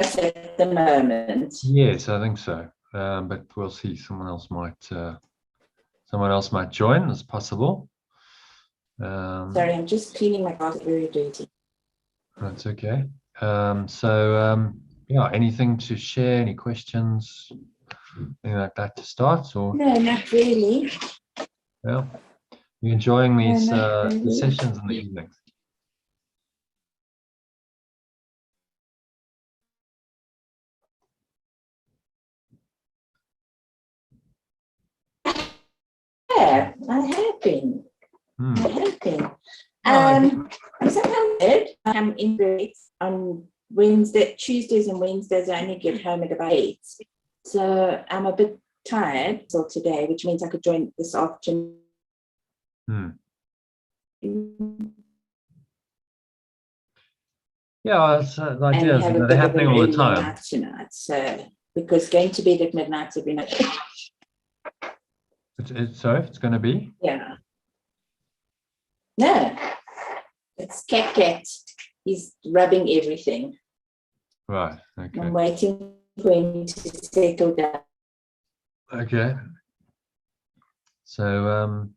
at the moment. Yes, I think so. But we'll see. Someone else might join. It's possible. Sorry, I'm just cleaning my glass. Very dirty. That's okay. Yeah, anything to share? Any questions? Anything like that to start? Or no, not really. Yeah, you enjoying these really. sessions in the evenings? Yeah, I have been. I have been. Sometimes I'm in breaks on Tuesdays and Wednesdays. I only get home at about 8. So I'm a bit tired till today, which means I could join this afternoon. Yeah, it's the idea is that they're happening all the time. Tonight, so because going to bed at midnight every night. Sorry, it's going to be? Yeah. No, it's Cat. He's rubbing everything. Right. Okay. I'm waiting for him to settle down. Okay. So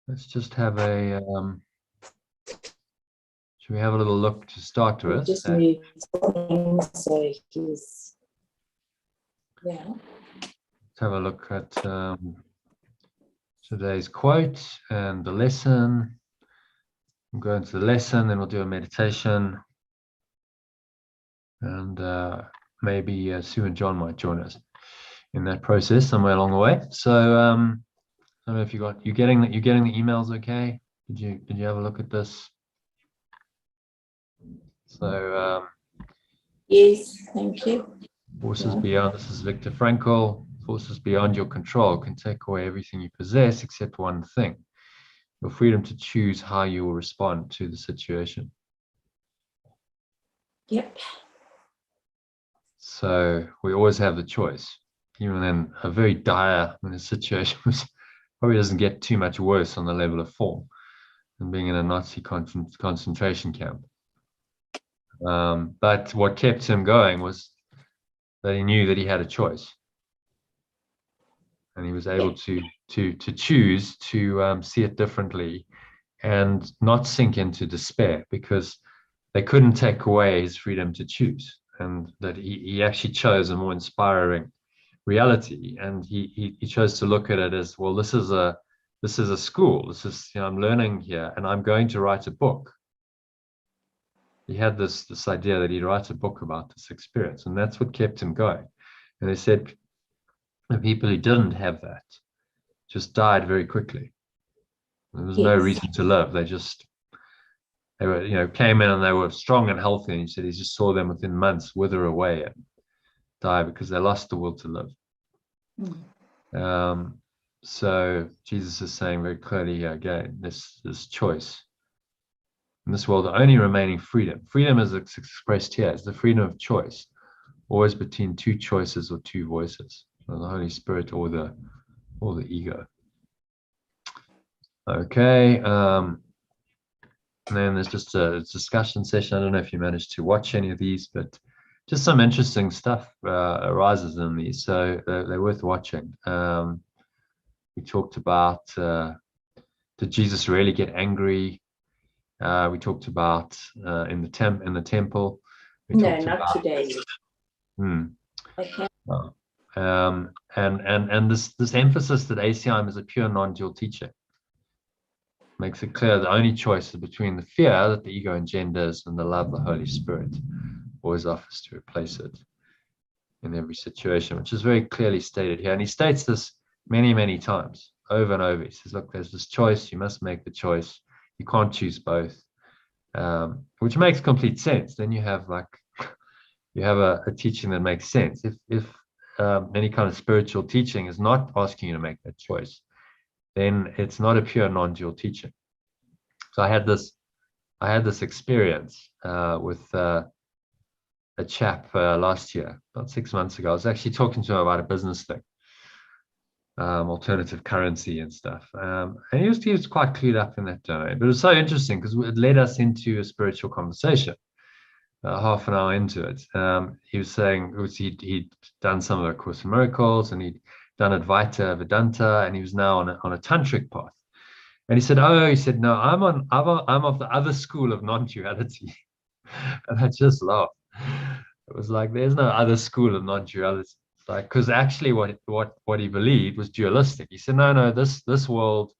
let's just have a. Should we have a little look to start with? Just moved, so he's. Yeah. Let's have a look at today's quote and the lesson. We'll go into the lesson, then we'll do a meditation. And maybe Sue and John might join us in that process somewhere along the way. So I don't know if you're getting the emails okay? Did you have a look at this? So yes, thank you. Forces beyond, this is Viktor Frankl. Forces beyond your control can take away everything you possess except one thing: your freedom to choose how you will respond to the situation. Yep. So we always have the choice, even in a very dire, when the situation probably doesn't get too much worse on the level of form than being in a Nazi concentration camp. But what kept him going was that he knew that he had a choice, and he was able to choose to see it differently and not sink into despair, because they couldn't take away his freedom to choose, and that he actually chose a more inspiring reality, and he chose to look at it as, well, this is a school. This is, I'm learning here, and I'm going to write a book. He had this idea that he'd write a book about this experience, and that's what kept him going. And they said the people who didn't have that just died very quickly. There was no reason to live. They were, came in and they were strong and healthy, and he said he just saw them within months wither away and die because they lost the will to live. So Jesus is saying very clearly here again, this choice. In this world, the only remaining freedom as it's expressed here, is the freedom of choice, always between two choices or two voices, so the Holy Spirit or the ego. Okay. And then there's just a discussion session. I don't know if you managed to watch any of these, but just some interesting stuff arises in these, so they're worth watching. We talked about, did Jesus really get angry? We talked about in the temple. No, not today. Okay. And this emphasis that ACIM is a pure non-dual teaching makes it clear the only choice is between the fear that the ego engenders and the love the Holy Spirit always offers to replace it in every situation, which is very clearly stated here. And he states this many, many times, over and over. He says, look, there's this choice. You must make the choice. You can't choose both, which makes complete sense. Then you have a teaching that makes sense. If any kind of spiritual teaching is not asking you to make that choice, then it's not a pure non-dual teaching. So I had this experience with a chap last year, about 6 months ago. I was actually talking to him about a business thing, alternative currency and stuff. And he was quite clued up in that domain. But it was so interesting because it led us into a spiritual conversation. half an hour into it, he was saying he'd done some of the Course in Miracles, and he'd done Advaita Vedanta, and he was now on a tantric path. And he said, no, I'm of the other school of non-duality. And I just laughed. It was like, there's no other school of non-duality. It's like, because actually what he believed was dualistic. He said, no, this world,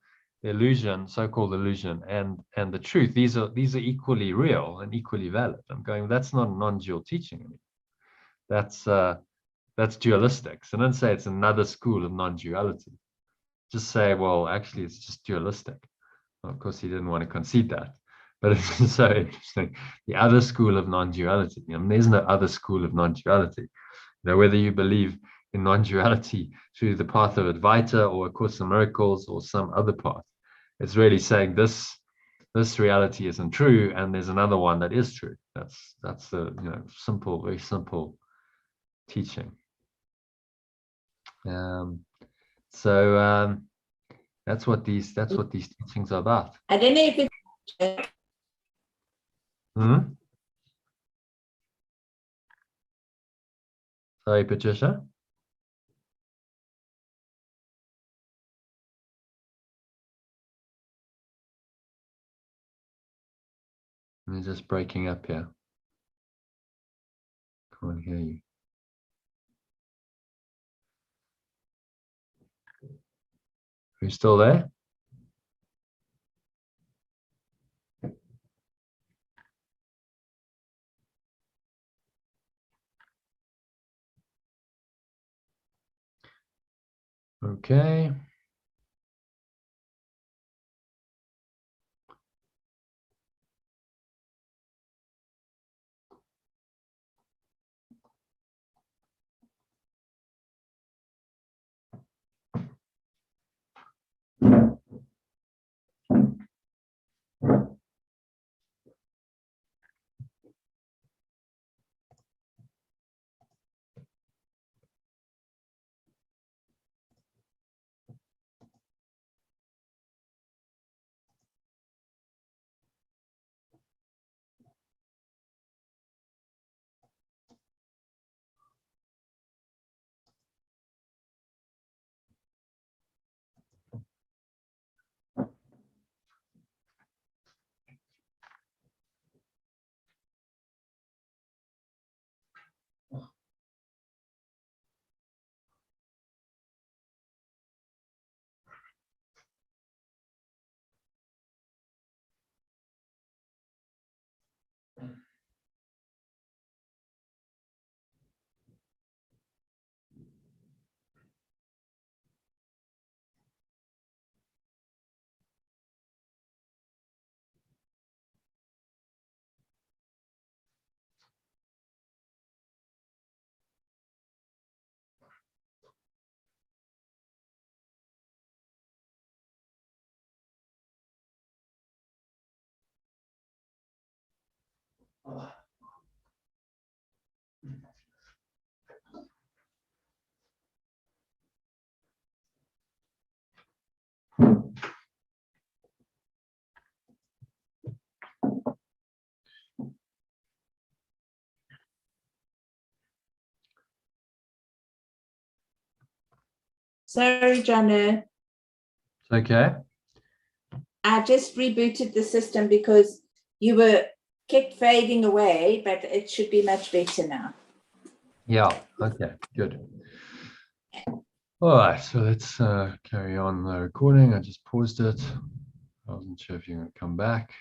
the illusion, so-called illusion, and the truth, these are equally real and equally valid. I'm going, that's not a non-dual teaching anymore. That's dualistic. So don't say it's another school of non-duality. Just say, well, actually, it's just dualistic. Well, of course, he didn't want to concede that, but it's just so interesting. The other school of non-duality. There's no other school of non-duality. Whether you believe in non-duality through the path of Advaita or A Course in Miracles or some other path, it's really saying this reality isn't true, and there's another one that is true. That's the simple, very simple teaching. So that's what these teachings are about. I don't know if it's Sorry, Patricia. You're just breaking up here. Can't hear you. Are you still there? Okay. Sorry, Jono. Okay. I just rebooted the system because you kept fading away, but it should be much better now. Yeah. Okay. Good. All right. So let's carry on the recording. I just paused it. I wasn't sure if you're going to come back.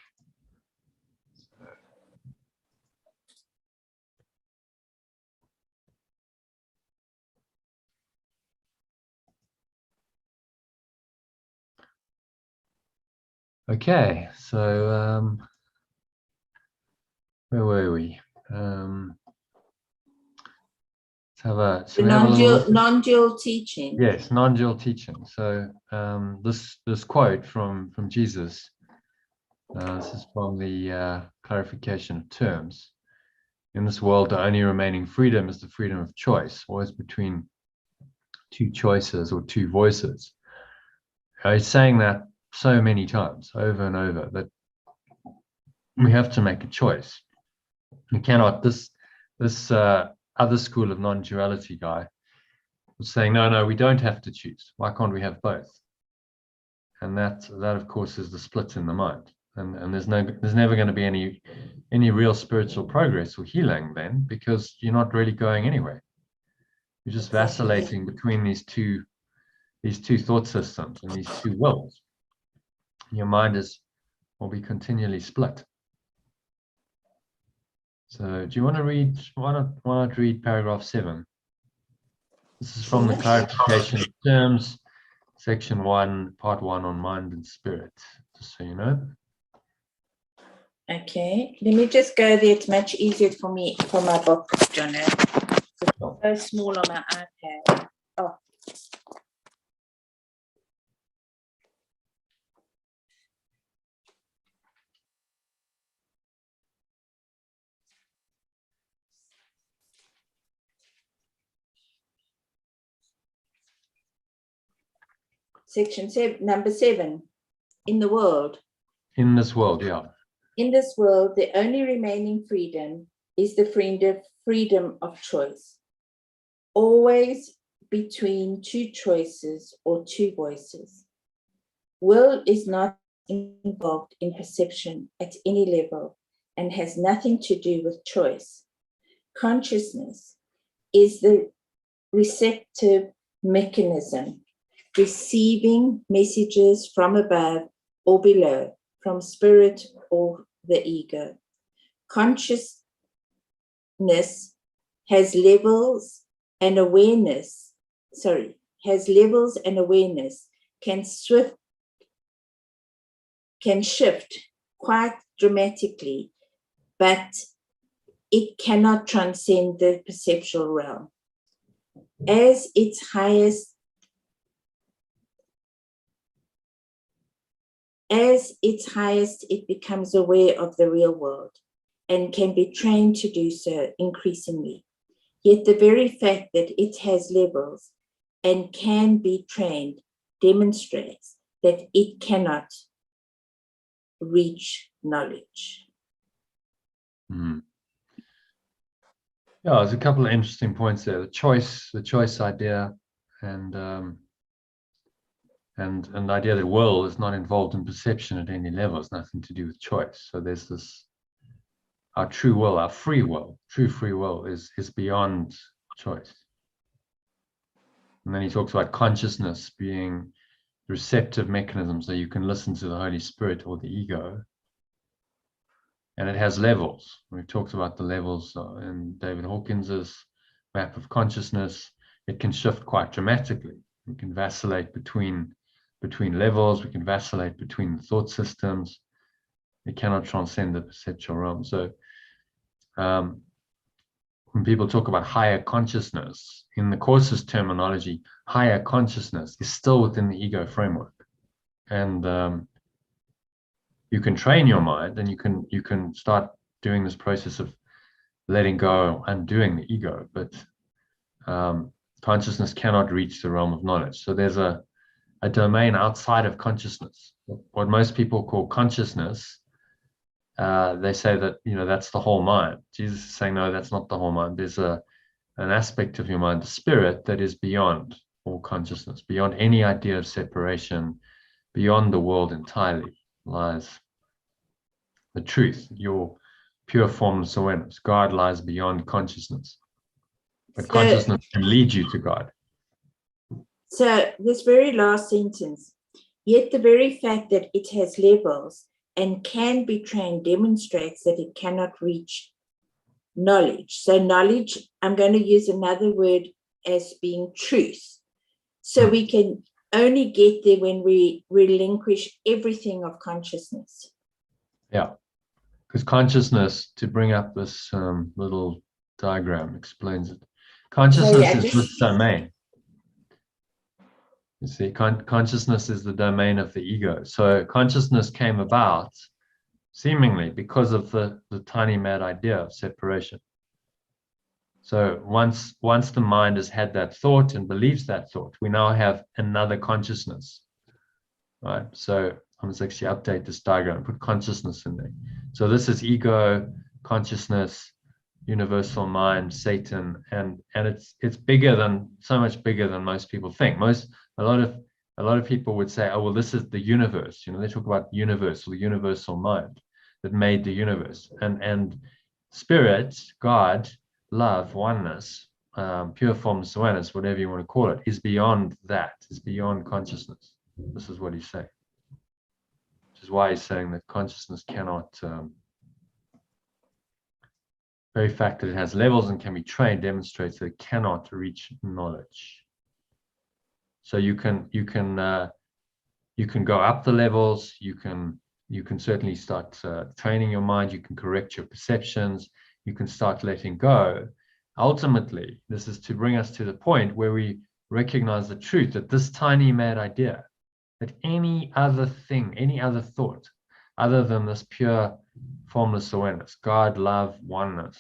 Okay, so where were we? Let's have a non-dual teaching. Yes, non-dual teaching. So this quote from Jesus. This is from the clarification of terms. In this world, the only remaining freedom is the freedom of choice, always between two choices or two voices. He's saying that so many times, over and over, that we have to make a choice. You cannot. This other school of non-duality guy was saying, no, we don't have to choose. Why can't we have both? And that of course is the split in the mind. And there's never going to be any real spiritual progress or healing then, because you're not really going anywhere. You're just vacillating between these two thought systems and these two wills. Your mind will be continually split. So do you want to read, why not read paragraph 7? This is from the clarification of terms, section 1, part 1 on mind and spirit, just so you know. Okay, let me just go there. It's much easier for me for my book, John. It's so small on my iPad. Oh. Section 7, number 7, in the world. In this world, yeah. In this world, the only remaining freedom is the freedom of choice. Always between two choices or two voices. Will is not involved in perception at any level and has nothing to do with choice. Consciousness is the receptive mechanism, receiving messages from above or below, from spirit or the ego. Consciousness has levels and awareness, can shift quite dramatically, but it cannot transcend the perceptual realm. As its highest, it becomes aware of the real world and can be trained to do so increasingly. Yet the very fact that it has levels and can be trained demonstrates that it cannot reach knowledge. Yeah, there's a couple of interesting points there. The choice idea, and the idea that will is not involved in perception at any level. It's nothing to do with choice. So there's this, our true will, our free will, true free will is beyond choice. And then he talks about consciousness being the receptive mechanism, so you can listen to the Holy Spirit or the ego. And it has levels. We've talked about the levels in David Hawkins's map of consciousness. It can shift quite dramatically. We can vacillate between levels. We can vacillate between thought systems. It cannot transcend the perceptual realm. So when people talk about higher consciousness, in the Course's terminology, higher consciousness is still within the ego framework. And you can train your mind, and you can start doing this process of letting go, undoing the ego, but consciousness cannot reach the realm of knowledge. So there's a domain outside of consciousness. What most people call consciousness, they say that, that's the whole mind. Jesus is saying, no, that's not the whole mind. There's an aspect of your mind, the spirit, that is beyond all consciousness, beyond any idea of separation, beyond the world entirely lies the truth, your pure formless awareness. God lies beyond consciousness, but consciousness can lead you to God. So this very last sentence, yet the very fact that it has levels and can be trained demonstrates that it cannot reach knowledge. So knowledge, I'm going to use another word as being truth. So we can only get there when we relinquish everything of consciousness. Yeah, because consciousness, to bring up this little diagram, explains it. Consciousness is this domain. You see, consciousness is the domain of the ego. So consciousness came about seemingly because of the tiny mad idea of separation. So once the mind has had that thought and believes that thought, we now have another consciousness, right? So I must actually update this diagram, put consciousness in there. So this is ego, consciousness, universal mind, Satan, and it's bigger than, so much bigger than most people think. A lot of people would say, oh well, this is the universe. They talk about universe, or the universal mind that made the universe, and spirit, God, love, oneness, pure formless awareness, whatever you want to call it, is beyond that, is beyond consciousness. This is what he's saying, which is why he's saying that consciousness cannot, very fact that it has levels and can be trained demonstrates that it cannot reach knowledge. So you can go up the levels. You can certainly start training your mind. You can correct your perceptions. You can start letting go. Ultimately, this is to bring us to the point where we recognize the truth that this tiny mad idea, that any other thing, any other thought, other than this pure formless awareness, God, love, oneness,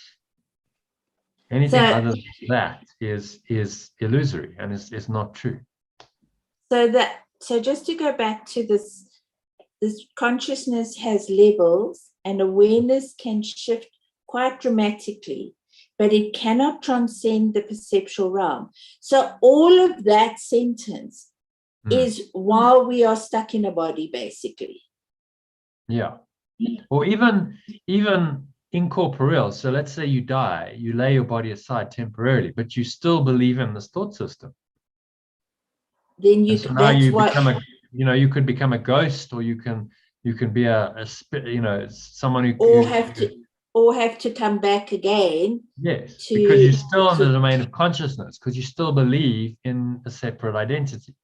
anything other than that is illusory and is not true. So just to go back to this consciousness has levels, and awareness can shift quite dramatically, but it cannot transcend the perceptual realm. So all of that sentence is while we are stuck in a body, basically. Yeah. Or even incorporeal. So let's say you die, you lay your body aside temporarily, but you still believe in this thought system. Then you you could become a ghost, or you can be someone who have to come back again. Yes, because you're still in the domain of consciousness, because you still believe in a separate identity.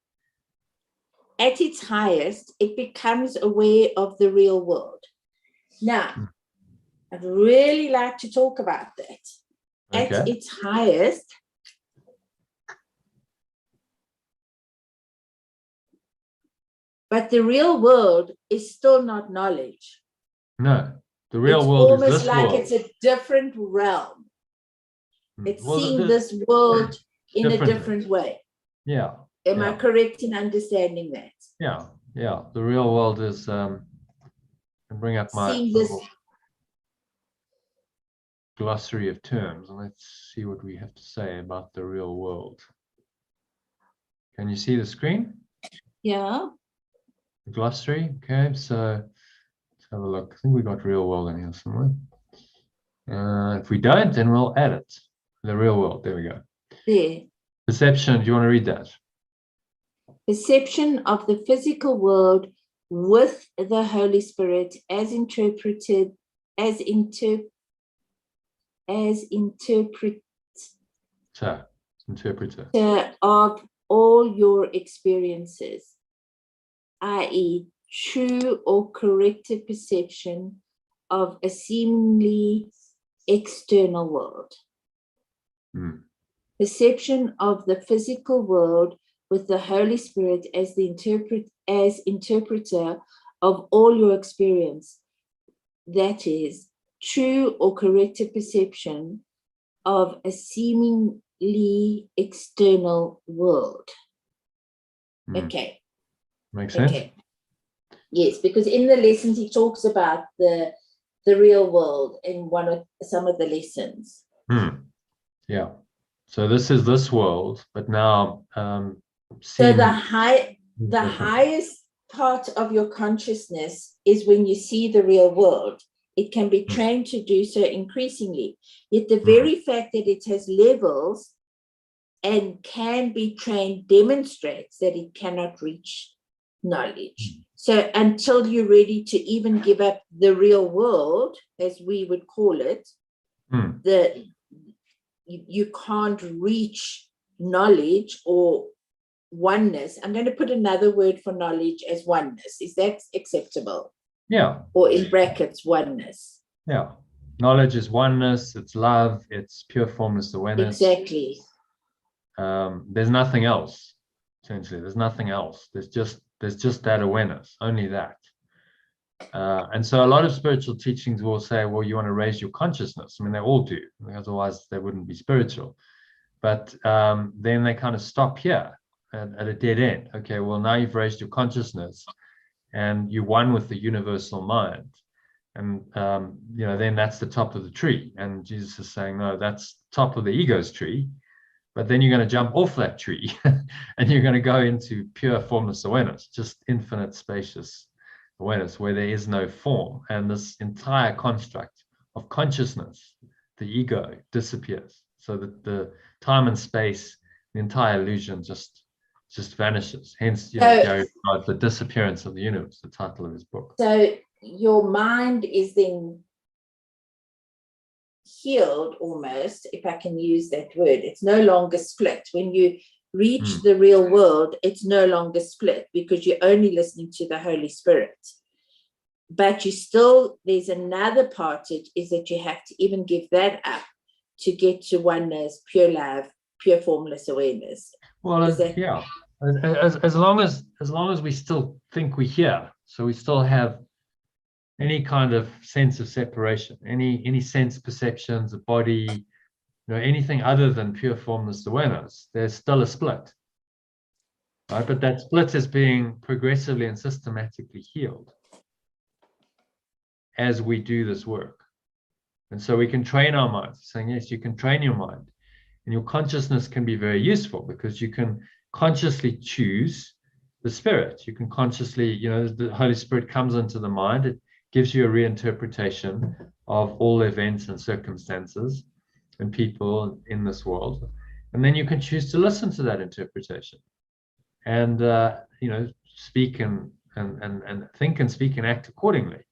At its highest, it becomes aware of the real world. Now, I'd really like to talk about that. Okay. At its highest, but the real world is still not knowledge. No, the real world is this world. It's almost like it's a different realm. It's seeing this world in a different way. Yeah. Am I correct in understanding that? Yeah, yeah. The real world is, bring up my glossary of terms, and let's see what we have to say about the real world. Can you see the screen? Yeah. The glossary. Okay, so let's have a look. I think we got real world in here somewhere. If we don't, then we'll add it. The real world. There we go. There. Perception. Do you want to read that? Perception of the physical world with the Holy Spirit as interpreter of all your experiences, i.e., true or corrected perception of a seemingly external world. Perception of the physical world with the Holy Spirit as interpreter of all your experience, that is, true or corrected perception of a seemingly external world. Okay. Makes sense? Okay. Yes, because in the lessons he talks about the real world in some of the lessons. Yeah. So this is this world, but now so the highest part of your consciousness is when you see the real world. It can be trained to do so increasingly. Yet the very fact that it has levels and can be trained demonstrates that it cannot reach knowledge. So until you're ready to even give up the real world, as we would call it, you can't reach knowledge or oneness. I'm going to put another word for knowledge as oneness. Is that acceptable? Yeah. Or in brackets, oneness. Yeah. Knowledge is oneness. It's love. It's pure formless awareness. Exactly. There's nothing else. Essentially, there's nothing else. There's just that awareness. Only that. And so a lot of spiritual teachings will say, well, you want to raise your consciousness. I mean, they all do, otherwise they wouldn't be spiritual. But then they kind of stop here at a dead end. Okay, well, now you've raised your consciousness and you one with the universal mind. And then that's the top of the tree. And Jesus is saying, no, that's top of the ego's tree. But then you're going to jump off that tree and you're going to go into pure formless awareness, just infinite spacious awareness where there is no form. And this entire construct of consciousness, the ego, disappears. So that the time and space, the entire illusion just vanishes. Hence, Gary Rod's The Disappearance of the Universe, the title of his book. So your mind is then healed almost, if I can use that word. It's no longer split. When you reach the real world, it's no longer split because you're only listening to the Holy Spirit. But there's another part, is that you have to even give that up to get to oneness, pure love, pure formless awareness. Well, as long as we still think we're here, so we still have any kind of sense of separation, any sense perceptions, a body, anything other than pure formless awareness, there's still a split, right? But that split is being progressively and systematically healed as we do this work. And so we can train our minds, saying, yes, you can train your mind, and your consciousness can be very useful because you can consciously choose the spirit. You can consciously, the Holy Spirit comes into the mind. It gives you a reinterpretation of all events and circumstances and people in this world. And then you can choose to listen to that interpretation and, speak and think and speak and act accordingly.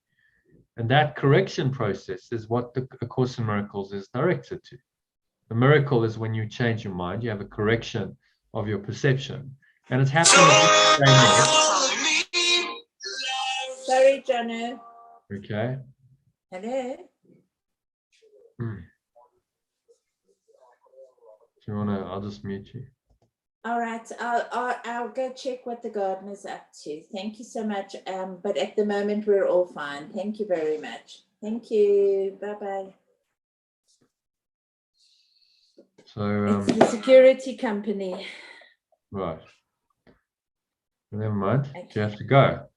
And that correction process is what the Course in Miracles is directed to. The miracle is when you change your mind, you have a correction of your perception. And it's happening. Sorry, Jono. Okay. Hello. Do you want to? I'll just mute you. All right. I'll go check what the gardener's up to. Thank you so much. But at the moment, we're all fine. Thank you very much. Thank you. Bye-bye. So it's the security company. Right. Never mind. Okay. Do you have to go?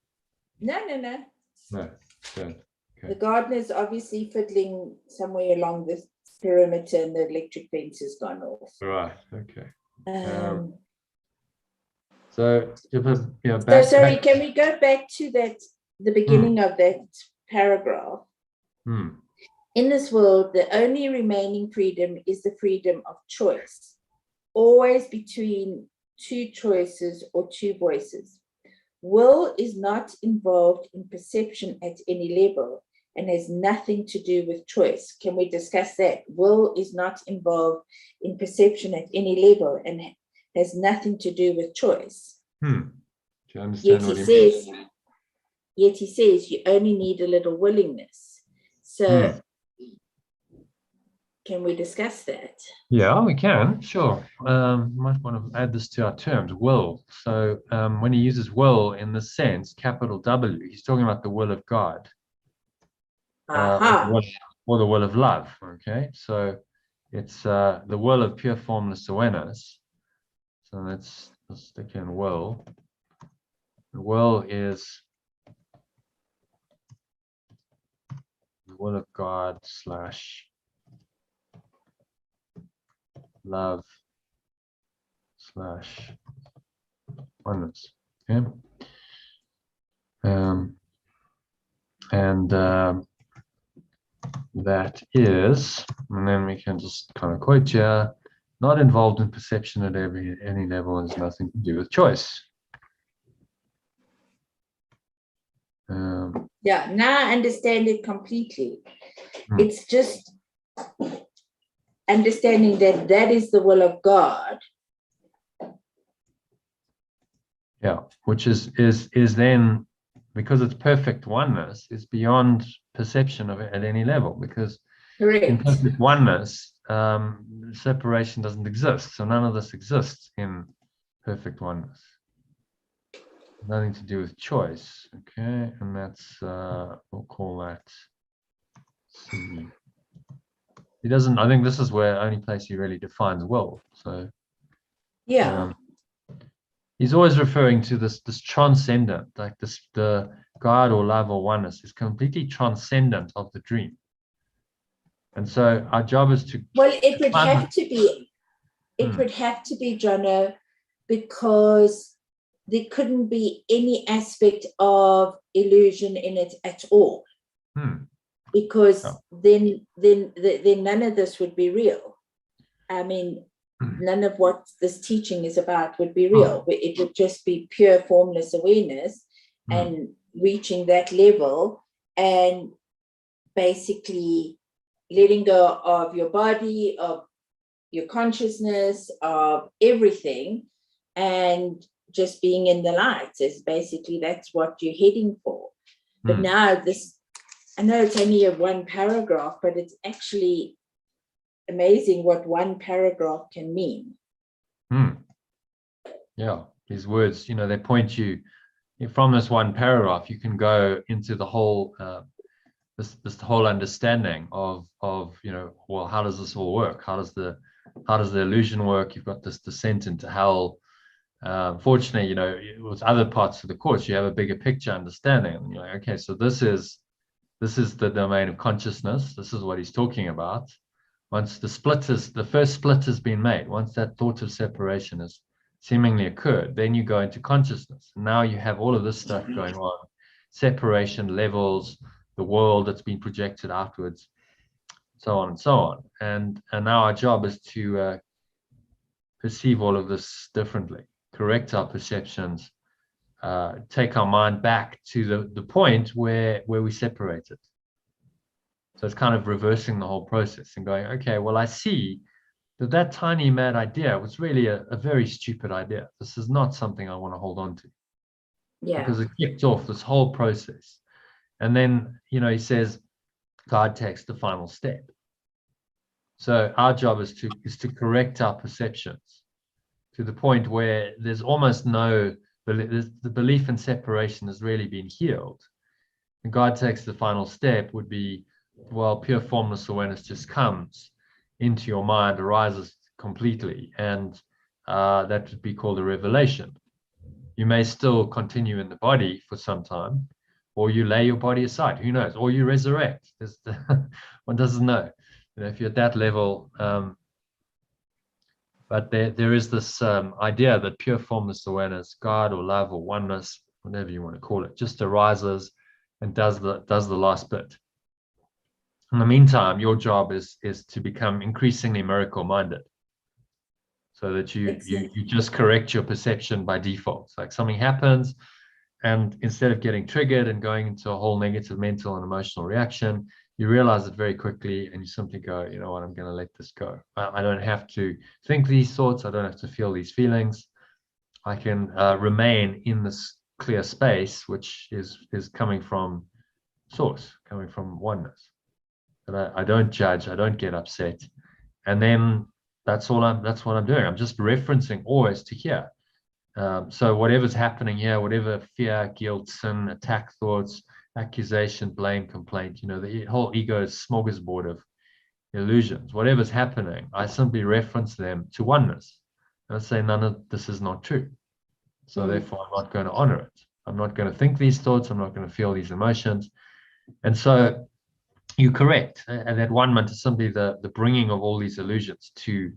No. No. Okay. The gardener's obviously fiddling somewhere along the perimeter and the electric fence has gone off. Right. Okay. So sorry, can we go back to the beginning of that paragraph? In this world, the only remaining freedom is the freedom of choice, always between two choices or two voices. Will is not involved in perception at any level and has nothing to do with choice. Can we discuss that? Will is not involved in perception at any level and has nothing to do with choice. Do you understand yet he says you only need a little willingness. So can we discuss that? Yeah, we can, sure. Might want to add this to our terms, will. So when he uses will in this sense, capital W, he's talking about the will of God. Or the will of love, okay? So it's the will of pure formless awareness. So let's stick in will. The will is the will of God / love / oneness. Okay. That is, and then we can just kind of quote here, not involved in perception at any level and has nothing to do with choice. Now I understand it completely. It's just understanding that is the will of God. Yeah, which is then, because it's perfect oneness, is beyond perception of it at any level, because in perfect oneness, separation doesn't exist. So none of this exists in perfect oneness. Nothing to do with choice. Okay, and that's we'll call that C. He doesn't. I think this is where only place he really defines will. So he's always referring to this transcendent, like the God or love or oneness is completely transcendent of the dream. And so our job is to... Well, it would have to be, Jono, because there couldn't be any aspect of illusion in it at all. Because then none of this would be real. I mean, none of what this teaching is about would be real. It would just be pure formless awareness and reaching that level and basically letting go of your body, of your consciousness, of everything, and just being in the light is basically, that's what you're heading for. But now this, I know it's only a one paragraph, but it's actually amazing what one paragraph can mean. Yeah, these words, you know, they point you from this one paragraph. You can go into the whole this whole understanding of you know, well, how does this all work? How does the illusion work? You've got this descent into hell. Fortunately, you know, with other parts of the course, you have a bigger picture understanding. And you're like, okay, so this is the domain of consciousness. This is what he's talking about. Once the first split has been made, once that thought of separation has seemingly occurred, then you go into consciousness. And now you have all of this stuff going on, separation levels, the world that's been projected outwards, so on and so on. And now our job is to perceive all of this differently, correct our perceptions, take our mind back to the point where we separated. So it's kind of reversing the whole process and going, okay, well, I see that tiny mad idea was really a very stupid idea. This is not something I want to hold on to. Yeah. Because it kicked off this whole process. And then, you know, he says, God takes the final step. So our job is to correct our perceptions to the point where there's almost no, the belief in separation has really been healed. And God takes the final step would be, well, pure formless awareness just comes into your mind, arises completely, and that would be called a revelation. You may still continue in the body for some time, or you lay your body aside, who knows, or you resurrect. One doesn't know, you know, if you're at that level. But there is this idea that pure formless awareness, God or love or oneness, whatever you want to call it, just arises and does the last bit. In the meantime, your job is to become increasingly miracle minded, so that you just correct your perception by default. It's like something happens, and instead of getting triggered and going into a whole negative mental and emotional reaction, you realize it very quickly and you simply go, you know what, I'm going to let this go. I don't have to think these thoughts. I don't have to feel these feelings. I can remain in this clear space, which is coming from source, coming from oneness. But I don't judge. I don't get upset. And then that's what I'm doing. I'm just referencing always to here. So whatever's happening here, whatever fear, guilt, sin, attack thoughts, accusation, blame, complaint, you know, the whole ego is smorgasbord of illusions. Whatever's happening, I simply reference them to oneness. And I say, none of this is not true. So therefore, I'm not going to honor it. I'm not going to think these thoughts. I'm not going to feel these emotions. And so you're correct. And that one-ment is simply the bringing of all these illusions to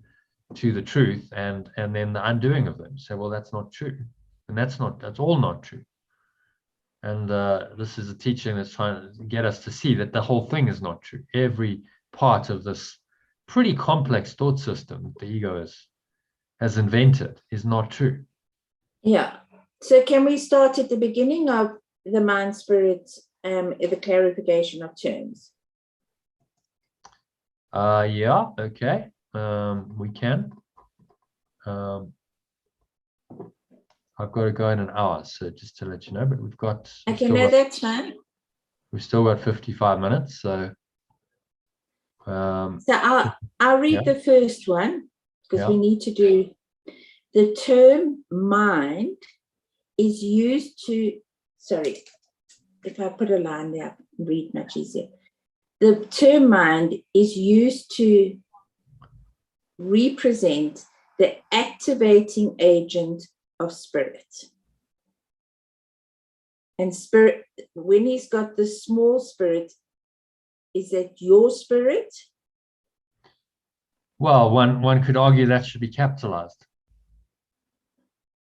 the truth, and then the undoing of them. So, well, that's not true. And that's all not true. And this is a teaching that's trying to get us to see that the whole thing is not true. Every part of this pretty complex thought system that the ego has invented is not true. Yeah. So can we start at the beginning of the mind spirit, the clarification of terms? Yeah, okay. We can. I've got to go in an hour, so just to let you know, but we've got... Okay, no, that's fine. We've still got 55 minutes, so... so I'll read the first one, because we need to do... The term mind is used to... Sorry, if I put a line there, I can read much easier. The term mind is used to represent the activating agent of spirit. And spirit, when he's got the small spirit, is that your spirit? Well, one could argue that should be capitalized.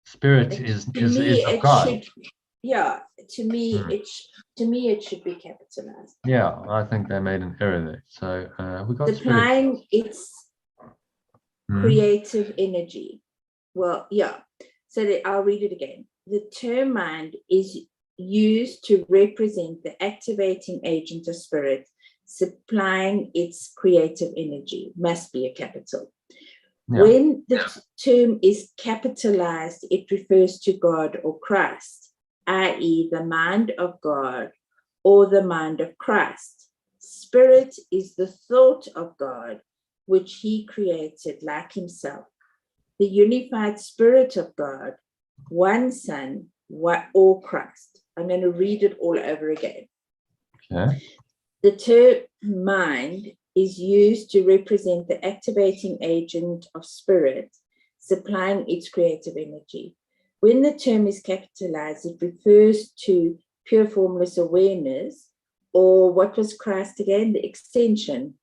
Spirit is of God. Yeah, to me it should be capitalized. Yeah, I think they made an error there. So we got supplying its creative energy. Well, yeah. So I'll read it again. The term mind is used to represent the activating agent of spirit, supplying its creative energy. Must be a capital. Yeah. When the term is capitalized, it refers to God or Christ, i.e., the mind of God or the mind of Christ. Spirit is the thought of God, which he created like himself. The unified spirit of God, one Son, or Christ. I'm going to read it all over again. Okay. The term mind is used to represent the activating agent of spirit, supplying its creative energy. When the term is capitalized, it refers to pure formless awareness, or what was Christ again? The extension.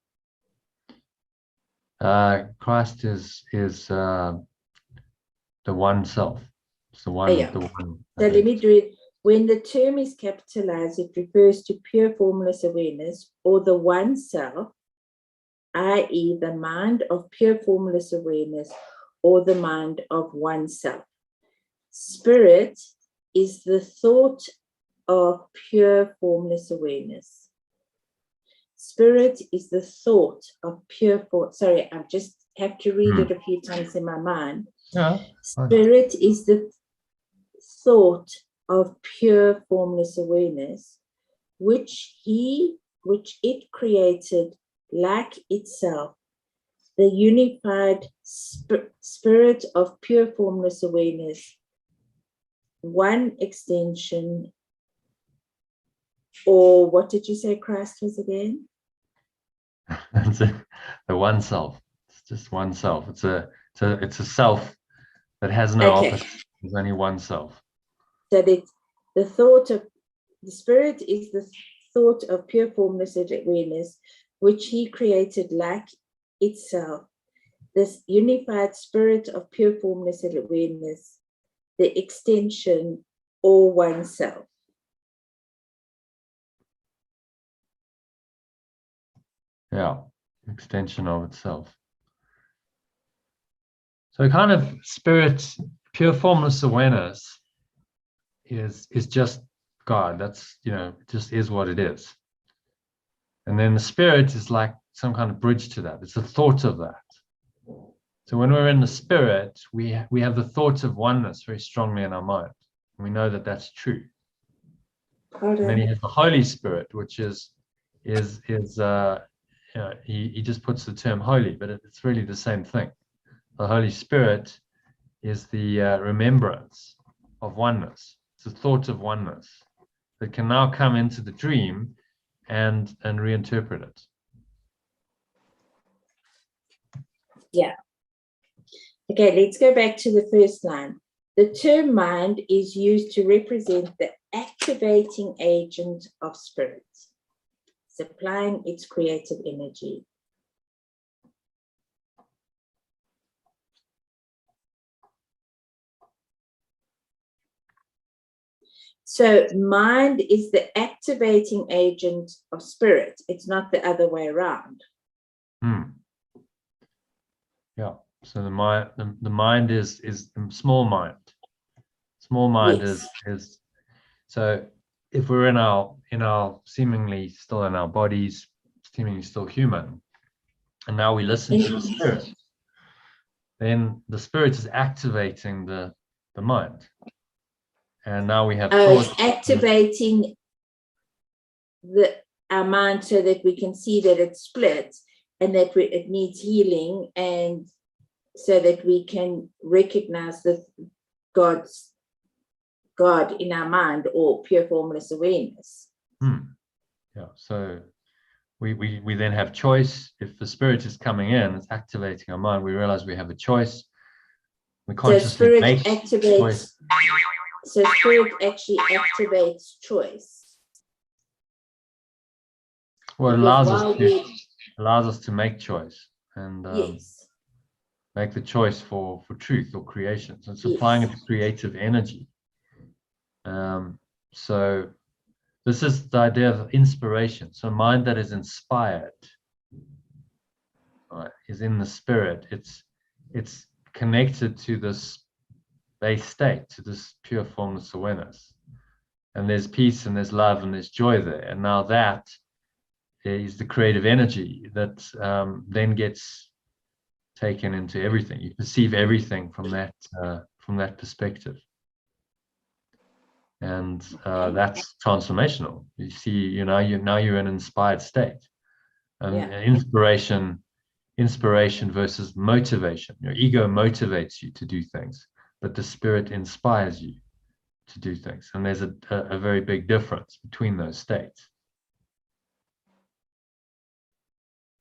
Christ is the one self. It's the one. Yeah. The one. So let me do it. When the term is capitalized, it refers to pure formless awareness or the one self, i.e., the mind of pure formless awareness or the mind of oneself. Spirit is the thought of pure formless awareness. Spirit is the thought of pure form. Sorry, I just have to read it a few times in my mind. Yeah. Spirit is the thought of pure formless awareness, which it created like itself. The unified spirit of pure formless awareness, one extension, or what did you say Christ was again? The one self. It's just one self. It's a self that has no opposite. There's only one self. So that the thought of the spirit is the thought of pure formless awareness, which he created like itself. This unified spirit of pure formless awareness, the extension or oneself. Yeah, extension of itself. So kind of spirit, pure formless awareness is just God. That's, just is what it is. And then the spirit is like some kind of bridge to that. It's a thought of that. So when we're in the spirit, we have the thought of oneness very strongly in our mind. And we know that that's true. And then he has the Holy Spirit, which is he just puts the term holy, but it's really the same thing. The Holy Spirit is the remembrance of oneness. It's a thought of oneness that can now come into the dream and reinterpret it. Yeah. Okay, let's go back to the first line. The term mind is used to represent the activating agent of spirit, supplying its creative energy. So mind is the activating agent of spirit. It's not the other way around. Yeah. So the mind is the small mind. Small mind yes. is so if we're in our seemingly still in our bodies, seemingly still human, and now we listen to the spirit, then the spirit is activating the mind. And now we have thoughts. It's activating our mind so that we can see that it's split and that it needs healing, and so that we can recognize the God in our mind, or pure formless awareness. Yeah. So we then have choice. If the spirit is coming in, it's activating our mind. We realize we have a choice. We consciously make choice. So spirit actually activates choice. Well, it Because allows us to make choice and yes, make the choice for truth or creation. So it's yes. applying it to creative energy. So this is the idea of inspiration. So mind that is inspired, right, is in the spirit. It's connected to this base state, to this pure formless awareness. And there's peace and there's love and there's joy there. And now that is the creative energy that then gets taken into everything. You perceive everything from that perspective. And that's transformational. You see, now you're in an inspired state. And inspiration versus motivation. Your ego motivates you to do things, but the spirit inspires you to do things. And there's a very big difference between those states.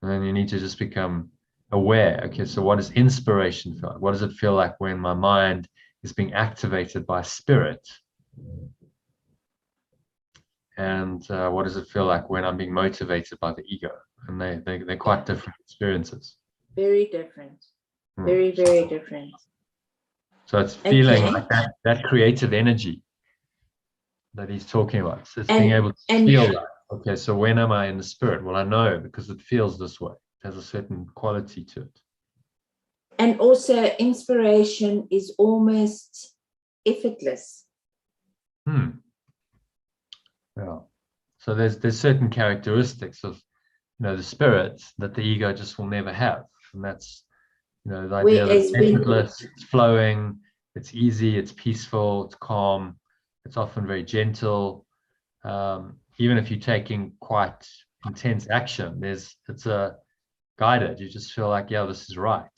And then you need to just become aware. Okay, so what does inspiration feel like? What does it feel like when my mind is being activated by spirit? And what does it feel like when I'm being motivated by the ego? And they're quite different experiences. Very different. Very, very different. So it's feeling like that creative energy that he's talking about. So it's being able to feel that. Okay, so when am I in the spirit? Well, I know because it feels this way. It has a certain quality to it. And also inspiration is almost effortless. Yeah. So there's certain characteristics of the spirit that the ego just will never have. And that's the idea that it's effortless, it's flowing, it's easy, it's peaceful, it's calm, it's often very gentle. Even if you're taking quite intense action, it's a guided. You just feel like, yeah, this is right.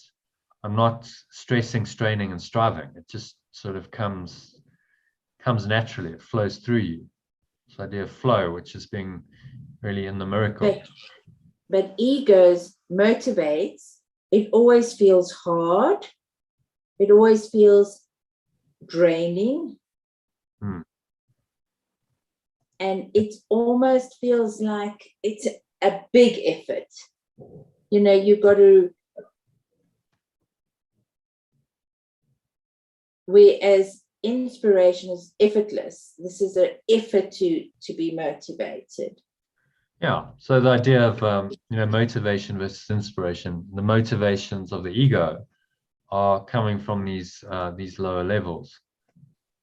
I'm not stressing, straining, and striving. It just sort of comes naturally. It flows through you. This idea of flow, which is being really in the miracle. But egos motivates. It always feels hard. It always feels draining. And it almost feels like it's a big effort. You've got to, whereas inspiration is effortless. This is an effort to be motivated. Yeah. So the idea of motivation versus inspiration, the motivations of the ego are coming from these lower levels.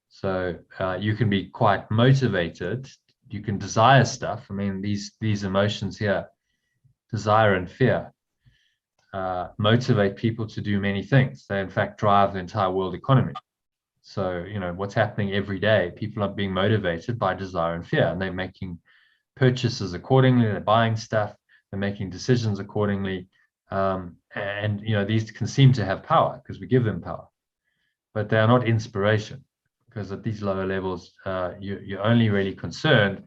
So you can be quite motivated. You can desire stuff. I mean, these emotions here, desire and fear, motivate people to do many things. They in fact drive the entire world economy. So what's happening every day, people are being motivated by desire and fear, and they're making purchases accordingly. They're buying stuff. They're making decisions accordingly. And these can seem to have power because we give them power, but they are not inspiration. Because at these lower levels, you're only really concerned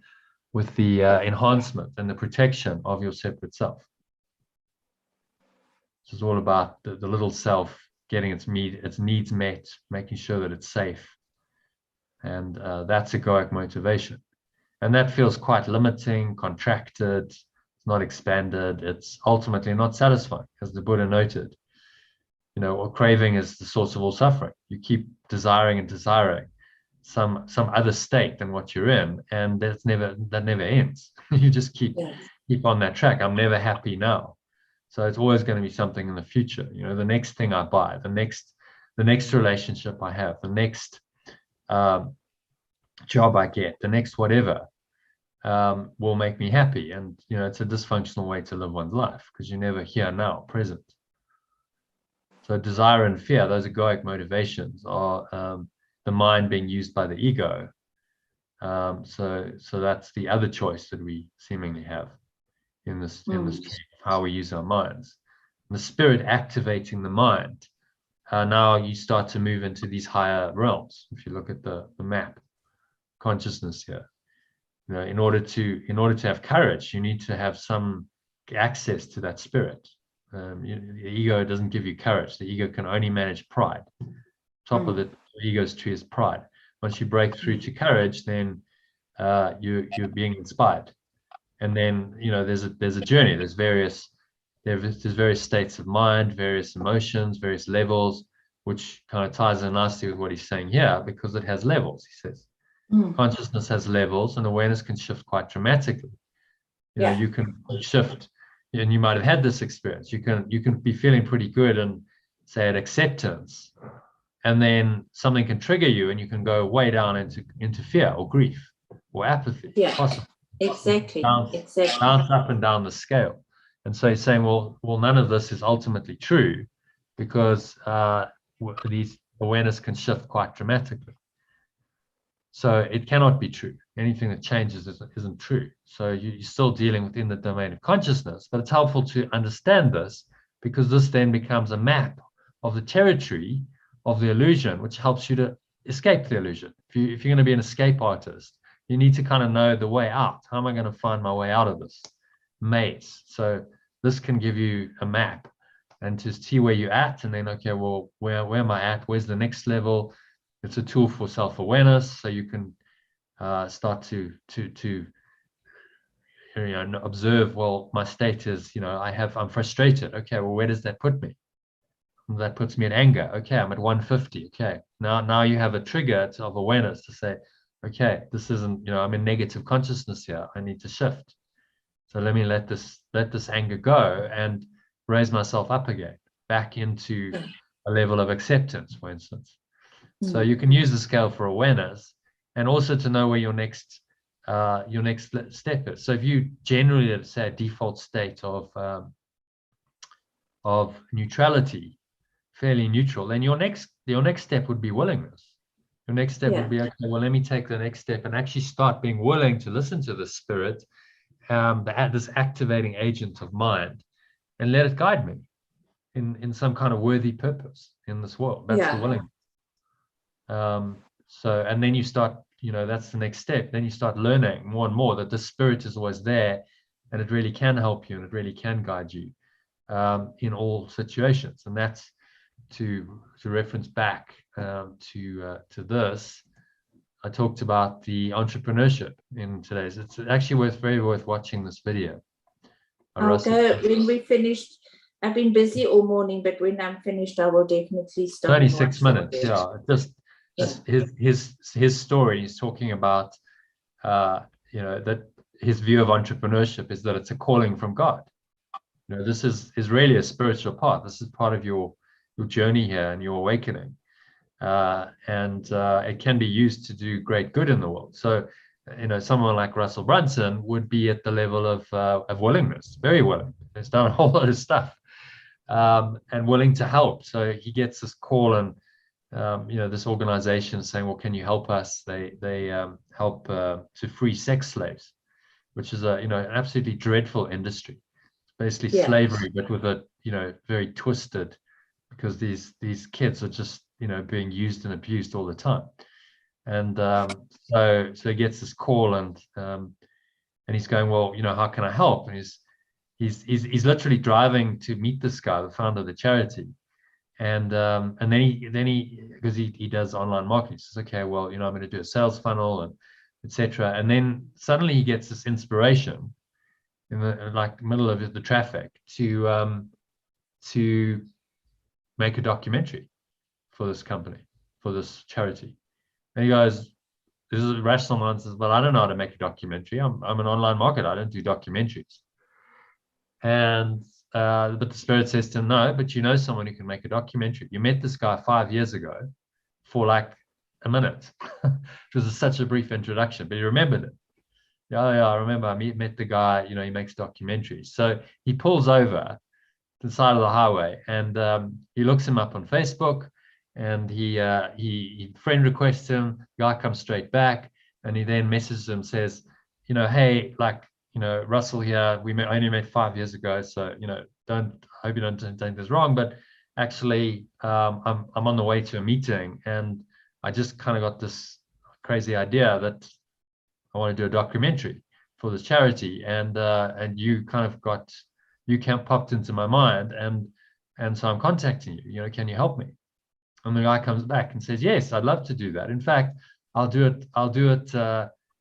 with the enhancement and the protection of your separate self. This is all about the little self getting its needs met, making sure that it's safe. And that's egoic motivation. And that feels quite limiting, contracted, it's not expanded, it's ultimately not satisfying, as the Buddha noted. Or craving is the source of all suffering. You keep desiring and desiring some other state than what you're in, and that never ends. You just keep on that track. I'm never happy now, so it's always going to be something in the future. The next thing I buy, the next relationship I have, the next job I get, the next whatever will make me happy. And it's a dysfunctional way to live one's life because you're never here now, present. So desire and fear, those egoic motivations, are the mind being used by the ego. So that's the other choice that we seemingly have in this tree of how we use our minds. And the spirit activating the mind. Now you start to move into these higher realms. If you look at the map, consciousness here, in order to have courage, you need to have some access to that spirit. The ego doesn't give you courage. The ego can only manage pride. Top of the ego's tree is pride. Once you break through to courage, then you're being inspired. And then, you know, there's a journey. There's various states of mind, various emotions, various levels, which kind of ties in nicely with what he's saying here, because it has levels. He says consciousness has levels, and awareness can shift quite dramatically. You know, you can shift, and you might have had this experience. You can be feeling pretty good and say at acceptance, and then something can trigger you, and you can go way down into fear or grief or apathy. Yeah, possibly. exactly. Bounce up and down the scale. And so he's saying, well, none of this is ultimately true, because these awareness can shift quite dramatically. So it cannot be true. Anything that changes isn't true. So you're still dealing within the domain of consciousness, but it's helpful to understand this, because this then becomes a map of the territory of the illusion, which helps you to escape the illusion. If you're going to be an escape artist, you need to kind of know the way out. How am I going to find my way out of this maze? So this can give you a map and to see where you're at, and then, okay, well, where am I at? Where's the next level? It's a tool for self-awareness, so you can start to observe. Well, my state is, I'm frustrated. Okay, well, where does that put me? That puts me at anger. Okay, I'm at 150. Okay, now you have a trigger of awareness to say, okay, this isn't, I'm in negative consciousness here. I need to shift. So let me let this anger go and raise myself up again, back into a level of acceptance, for instance. So you can use the scale for awareness, and also to know where your next step is. So if you generally, let's say, a default state of neutrality, fairly neutral, then your next step would be willingness. Your next step would be, okay, well, let me take the next step and actually start being willing to listen to the spirit, this activating agent of mind, and let it guide me in some kind of worthy purpose in this world. That's the willingness. So, and then you start, that's the next step. Then you start learning more and more that the spirit is always there, and it really can help you, and it really can guide you in all situations. And that's to reference back to this. I talked about the entrepreneurship in today's. It's actually very worth watching this video. I'll go when we finished. I've been busy all morning, but when I'm finished, I will definitely stop. 36 minutes. His story. He's talking about that his view of entrepreneurship is that it's a calling from God. This is really a spiritual part. This is part of your journey here and your awakening. And it can be used to do great good in the world. So, someone like Russell Brunson would be at the level of willingness, very willing. He's done a whole lot of stuff, and willing to help. So he gets this call, and this organization saying, "Well, can you help us?" They help to free sex slaves, which is an absolutely dreadful industry. It's basically slavery, but with a very twisted, because these kids are just being used and abused all the time. And so he gets this call, and he's going, well, how can I help? And he's literally driving to meet this guy, the founder of the charity, and then he because he does online marketing, he says, okay, well, I'm going to do a sales funnel and etc. And then suddenly he gets this inspiration in the middle of the traffic to make a documentary for this company, for this charity. And he goes, this is a rational man, says, but I don't know how to make a documentary. I'm an online marketer. I don't do documentaries. And but the spirit says to him, no, but you know someone who can make a documentary. You met this guy 5 years ago for like a minute. It was such a brief introduction, but he remembered it. Yeah, I remember. I met the guy. He makes documentaries. So he pulls over to the side of the highway, and he looks him up on Facebook, and he friend requests him. The guy comes straight back, and he then messages him, says, hey, Russell here. I only met 5 years ago, so I hope you don't think this wrong, but actually I'm on the way to a meeting, and I just kind of got this crazy idea that I want to do a documentary for this charity, and you popped into my mind, and so I'm contacting you. Can you help me? And the guy comes back and says, yes, I'd love to do that. In fact, I'll do it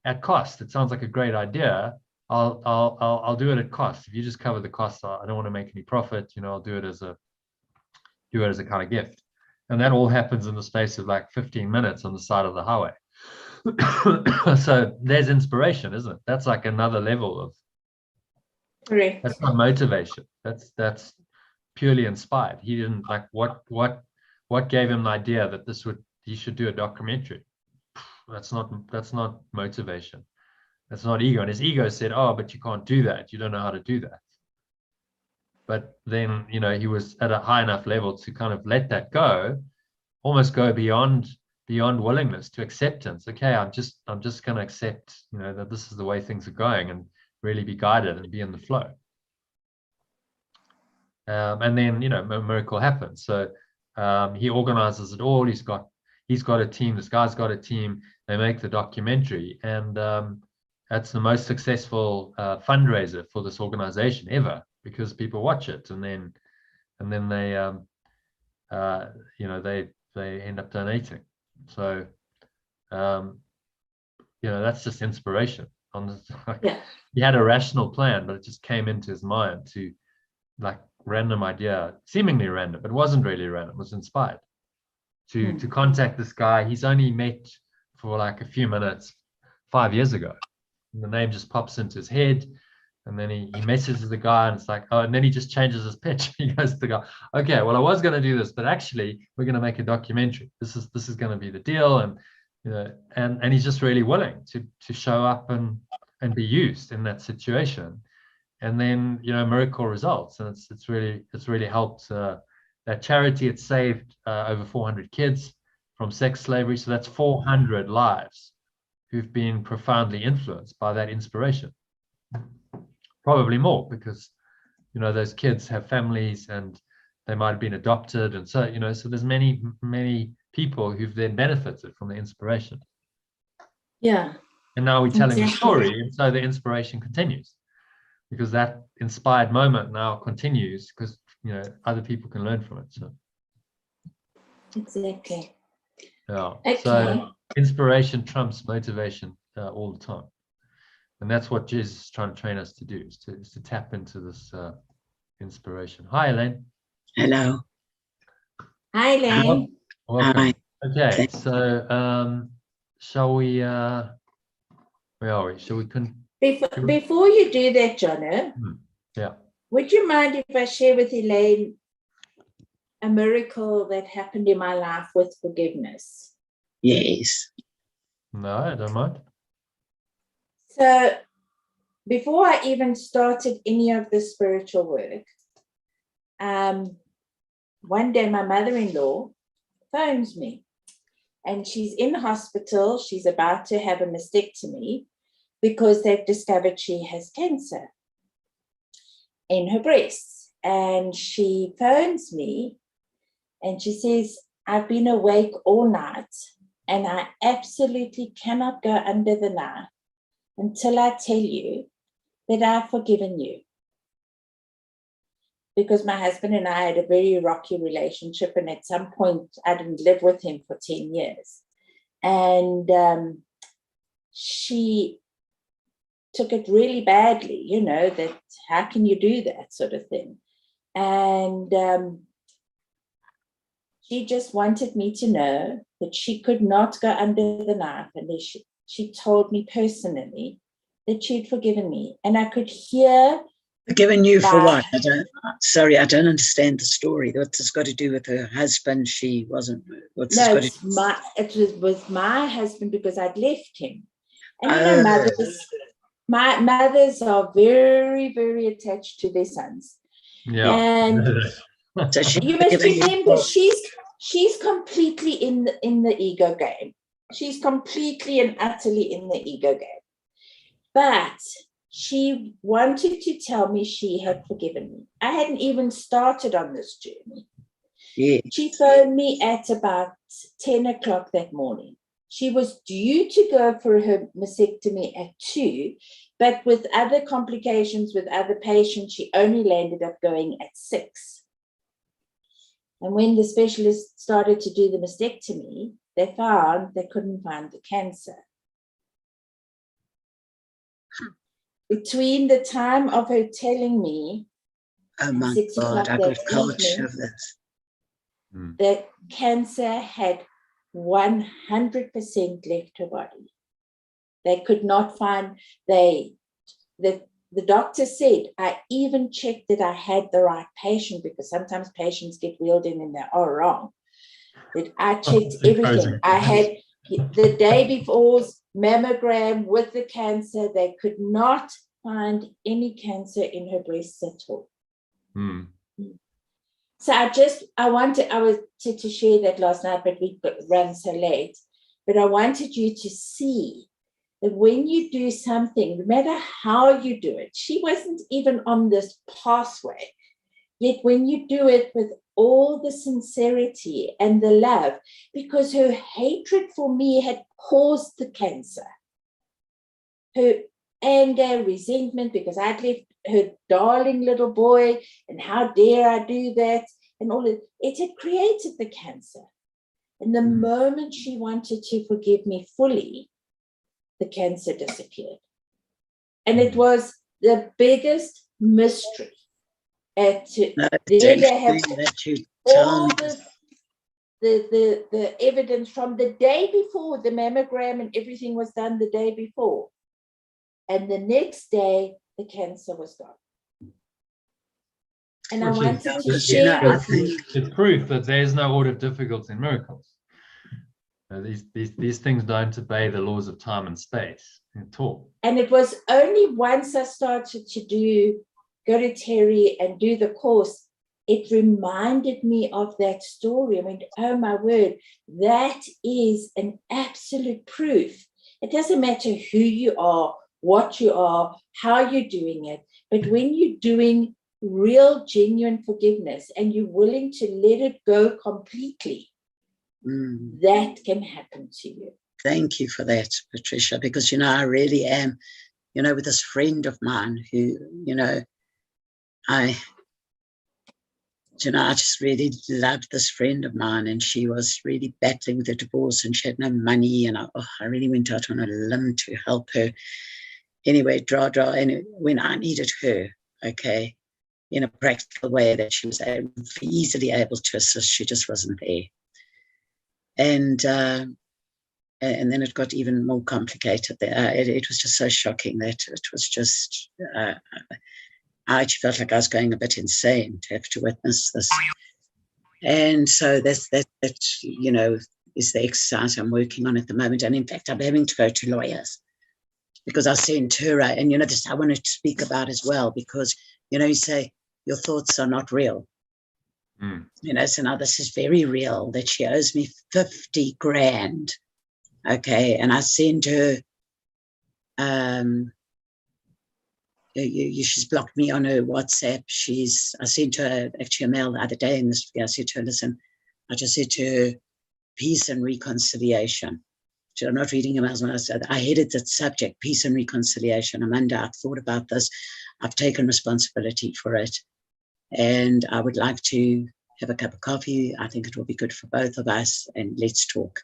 at cost. It sounds like a great idea. I'll do it at cost. If you just cover the cost, I don't want to make any profit. I'll do it as a kind of gift. And that all happens in the space of like 15 minutes on the side of the highway. So there's inspiration, isn't it? That's like another level of. Correct. That's not motivation. That's purely inspired. He didn't like what gave him the idea that he should do a documentary. That's not motivation. That's not ego. And his ego said, "Oh, but you can't do that. You don't know how to do that." But then, he was at a high enough level to kind of let that go, almost go beyond willingness to acceptance. Okay, I'm just going to accept, that this is the way things are going, and really be guided and be in the flow. And then, a miracle happens. So he organizes it all. He's got a team. This guy's got a team. They make the documentary, and that's the most successful fundraiser for this organization ever, because people watch it, and then they end up donating. So that's just inspiration. He had a rational plan, but it just came into his mind to, like, random idea, seemingly random, but it wasn't really random. It was inspired to contact this guy he's only met for like a few minutes 5 years ago. And the name just pops into his head, and then he messages the guy, and it's like, oh, and then he just changes his pitch. He goes to the guy, okay, well, I was going to do this, but actually we're going to make a documentary. This is going to be the deal. And and he's just really willing to show up and be used in that situation. And then miracle results, and it's really helped that charity. It saved over 400 kids from sex slavery. So that's 400 lives who've been profoundly influenced by that inspiration. Probably more, because those kids have families, and they might have been adopted, and so so there's many people who've then benefited from the inspiration. Yeah. And now we're telling the story, and so the inspiration continues, because that inspired moment now continues, because other people can learn from it. So exactly. Yeah. Okay. So inspiration trumps motivation all the time, and that's what Jesus is trying to train us to do, is to tap into this inspiration. Hi, Elaine. Hello. Hi, Elaine. Welcome. Hi. Okay, so shall we? Where are we? Shall we? Before you do that, Jono, yeah. Would you mind if I share with Elaine a miracle that happened in my life with forgiveness? Yes. No, I don't mind. So before I even started any of the spiritual work, one day my mother-in-law phones me, and she's in hospital. She's about to have a mastectomy because they've discovered she has cancer in her breasts. And she phones me and she says, I've been awake all night and I absolutely cannot go under the knife until I tell you that I've forgiven you. Because my husband and I had a very rocky relationship, and at some point I didn't live with him for 10 years. And she took it really badly, that how can you do that sort of thing? And she just wanted me to know that she could not go under the knife. And she told me personally that she'd forgiven me. And I could hear. Forgiven you for what? I don't understand the story. What's this got to do with her husband? She wasn't. What's this got to do? It was my husband, because I'd left him. And mothers are very, very attached to their sons. Yeah. And So you must remember, she's completely in the ego game. She's completely and utterly in the ego game. But she wanted to tell me she had forgiven me. I hadn't even started on this journey. Yeah. She phoned me at about 10 o'clock that morning. She was due to go for her mastectomy at 2, but with other complications with other patients, she only landed up going at 6. And when the specialist started to do the mastectomy, they couldn't find the cancer. Between the time of her telling me, oh my 6 God, o'clock I that got culture evening, of this. the cancer had 100% left her body. They could not find, the doctor said, I even checked that I had the right patient, because sometimes patients get wheeled in and they are wrong. That I checked everything. I had the day before's mammogram with the cancer. They could not find any cancer in her breasts at all. So I was to share that last night, but we ran so late. But I wanted you to see that when you do something, no matter how you do it, she wasn't even on this pathway. Yet when you do it with all the sincerity and the love, because her hatred for me had caused the cancer, her anger, resentment, because I'd left her darling little boy, and how dare I do that, and all of it had created the cancer. And the moment she wanted to forgive me fully, the cancer disappeared. And it was the biggest mystery. They have all the evidence from the day before. The mammogram and everything was done the day before. And the next day, the cancer was gone. And I wanted to share with you. It's proof that there's no order of difficulty in miracles. These things don't obey the laws of time and space at all. And it was only once I started to go to Terry and do the course, it reminded me of that story. I mean, oh my word, that is an absolute proof. It doesn't matter who you are, what you are, how you're doing it, but when you're doing real, genuine forgiveness and you're willing to let it go completely, that can happen to you. Thank you for that, Patricia, because, I really am, with this friend of mine who, I just really loved this friend of mine, and she was really battling with a divorce and she had no money, and I really went out on a limb to help her. Anyway, and when I needed her, okay, in a practical way that she was easily able to assist, she just wasn't there. And then it got even more complicated. It was just so shocking that it was just, I actually felt like I was going a bit insane to have to witness this. And so that is the exercise I'm working on at the moment. And in fact, I'm having to go to lawyers because I sent her, and this I wanted to speak about as well, because, you say your thoughts are not real. So now this is very real, that she owes me 50 grand. Okay. And I sent her, she's blocked me on her WhatsApp. I sent her actually a mail the other day, and I said to her, listen, I just said to her, peace and reconciliation. I'm not reading emails. I said, I headed that subject, peace and reconciliation. Amanda, I've thought about this. I've taken responsibility for it. And I would like to have a cup of coffee. I think it will be good for both of us. And let's talk.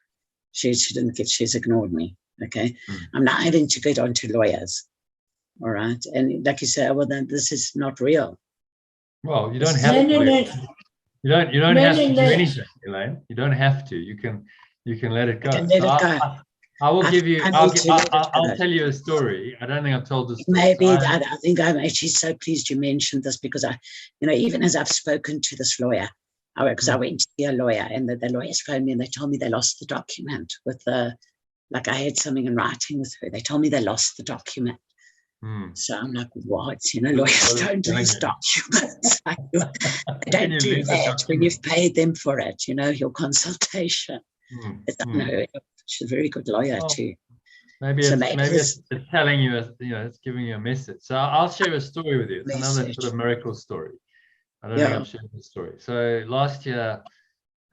She's ignored me. Okay. I'm now having to get onto lawyers. All right. And like you say, well, then this is not real. Well, you don't have to. You don't have to do anything, Elaine. You don't have to. You can let it go. I will give you. I'll tell you a story. I don't think I've told this story. Maybe I think I'm actually so pleased you mentioned this, because even as I've spoken to this lawyer, because I went to see a lawyer, and the lawyers phoned me and they told me they lost the document with like I had something in writing with her. They told me they lost the document. So I'm like, what? Lawyers don't lose documents. Don't do that when you've paid them for it, your consultation. It's unheard of. She's a very good lawyer too. Maybe it's telling you, it's giving you a message. So I'll share a story with you. It's another sort of miracle story. I don't think I've shared this story. So last year,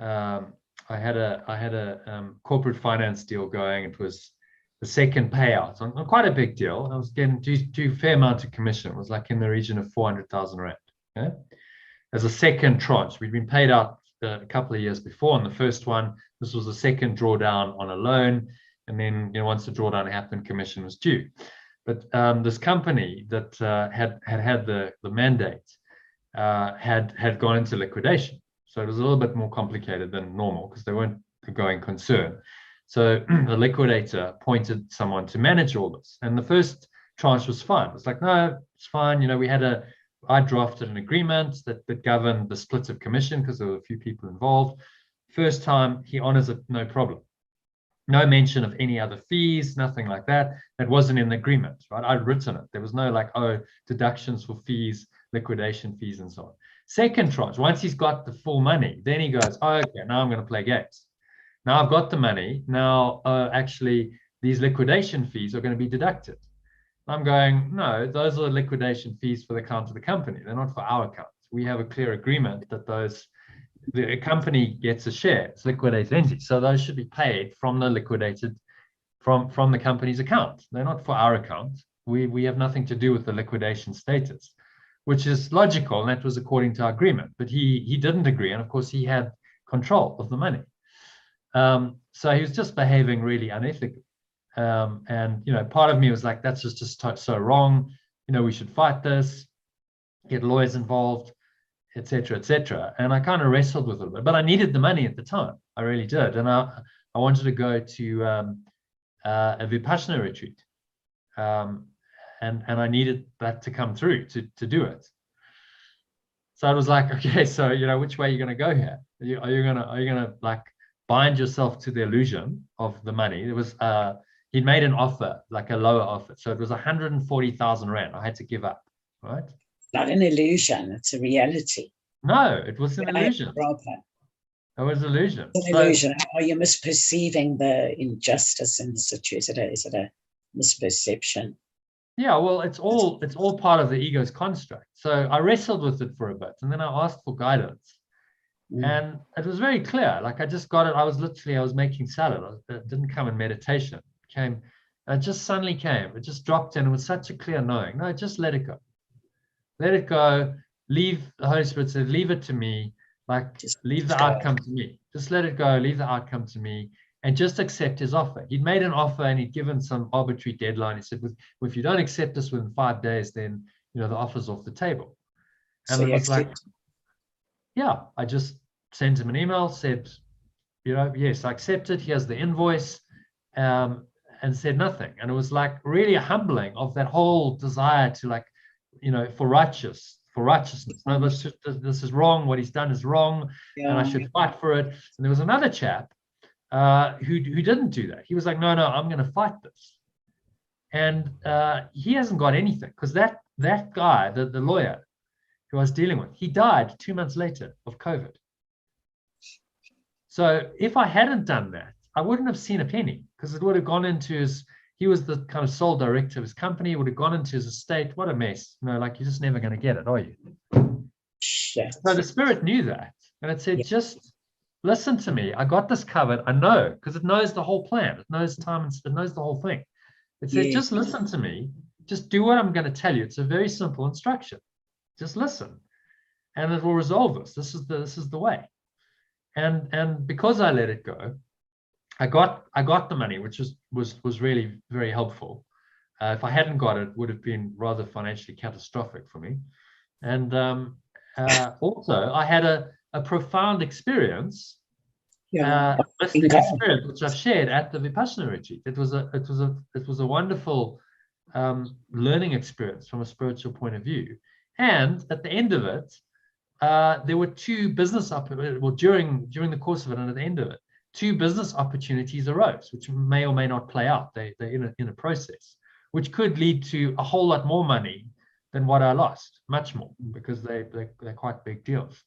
I had a corporate finance deal going. It was the second payout on quite a big deal. I was getting due a fair amount of commission. It was like in the region of 400,000 rand. Okay? As a second tranche, we'd been paid out a couple of years before on the first one. This was the second drawdown on a loan. And then, once the drawdown happened, commission was due. But this company that had the mandate had gone into liquidation. So it was a little bit more complicated than normal because they weren't a going concern. So the liquidator appointed someone to manage all this. And the first tranche was fine. It was like, no, it's fine. I drafted an agreement that governed the split of commission because there were a few people involved. First time, he honors it, no problem. No mention of any other fees, nothing like that. That wasn't in the agreement, right? I'd written it. There was no deductions for fees, liquidation fees, and so on. Second tranche, once he's got the full money, then he goes, oh, okay, now I'm going to play games. Now I've got the money. Now, actually, these liquidation fees are going to be deducted. I'm going, no, those are the liquidation fees for the account of the company. They're not for our account. We have a clear agreement that the company gets a share. It's liquidated entity. So those should be paid from the liquidated, from the company's account. They're not for our account. We have nothing to do with the liquidation status, which is logical. And that was according to our agreement. But he didn't agree. And of course, he had control of the money. So he was just behaving really unethically. And part of me was like, that's just so wrong. We should fight this, get lawyers involved, etc., etc. And I kind of wrestled with it a little bit, but I needed the money at the time. I really did. And I wanted to go to a Vipassana retreat. And I needed that to come through to do it. So I was like, okay, so which way are you going to go here? Are you gonna like bind yourself to the illusion of the money? It was he'd made an offer, like a lower offer. So it was 140,000 Rand I had to give up, right? Not an illusion, it's a reality. No, it was an illusion. It was an illusion. It's an illusion. Are you misperceiving the injustice in the situation? Is it a misperception? Yeah, well, it's all part of the ego's construct. So I wrestled with it for a bit, and then I asked for guidance. And it was very clear. Like I just got it. I was making salad. It didn't come in meditation. It just suddenly came. It just dropped in. It was such a clear knowing. No, just let it go. Let it go. The Holy Spirit said, leave it to me. Like, leave the outcome to me. Just let it go. Leave the outcome to me. And just accept his offer. He'd made an offer and he'd given some arbitrary deadline. He said, well, if you don't accept this within 5 days, then, the offer's off the table. And so it was like, yeah, I just sent him an email, said, yes, I accept it. Here's the invoice. And said nothing. And it was like really a humbling of that whole desire to for righteousness. No, this is wrong. What he's done is wrong. And I should fight for it. And there was another chap who didn't do that. He was like, no, I'm going to fight this. And he hasn't got anything because that guy, the lawyer who I was dealing with, he died 2 months later of COVID. So if I hadn't done that, I wouldn't have seen a penny because it would have gone into he was the kind of sole director of his company. It would have gone into his estate. What a mess. You're just never going to get it, are you? Shit. So the Spirit knew that. And it said, just listen to me. I got this covered. I know, because it knows the whole plan. It knows time and it knows the whole thing. It said, just listen to me. Just do what I'm going to tell you. It's a very simple instruction. Just listen. And it will resolve this. This is the way. And because I let it go, I got the money, which was really very helpful. If I hadn't got it, it would have been rather financially catastrophic for me. And also, I had a profound experience, listening experience, which I've shared at the Vipassana retreat. It was a wonderful learning experience from a spiritual point of view. And at the end of it, there were two business during the course of it, and at the end of it, 2 business opportunities arose, which may or may not play out. They're in a process, which could lead to a whole lot more money than what I lost, much more, because they're quite big deals.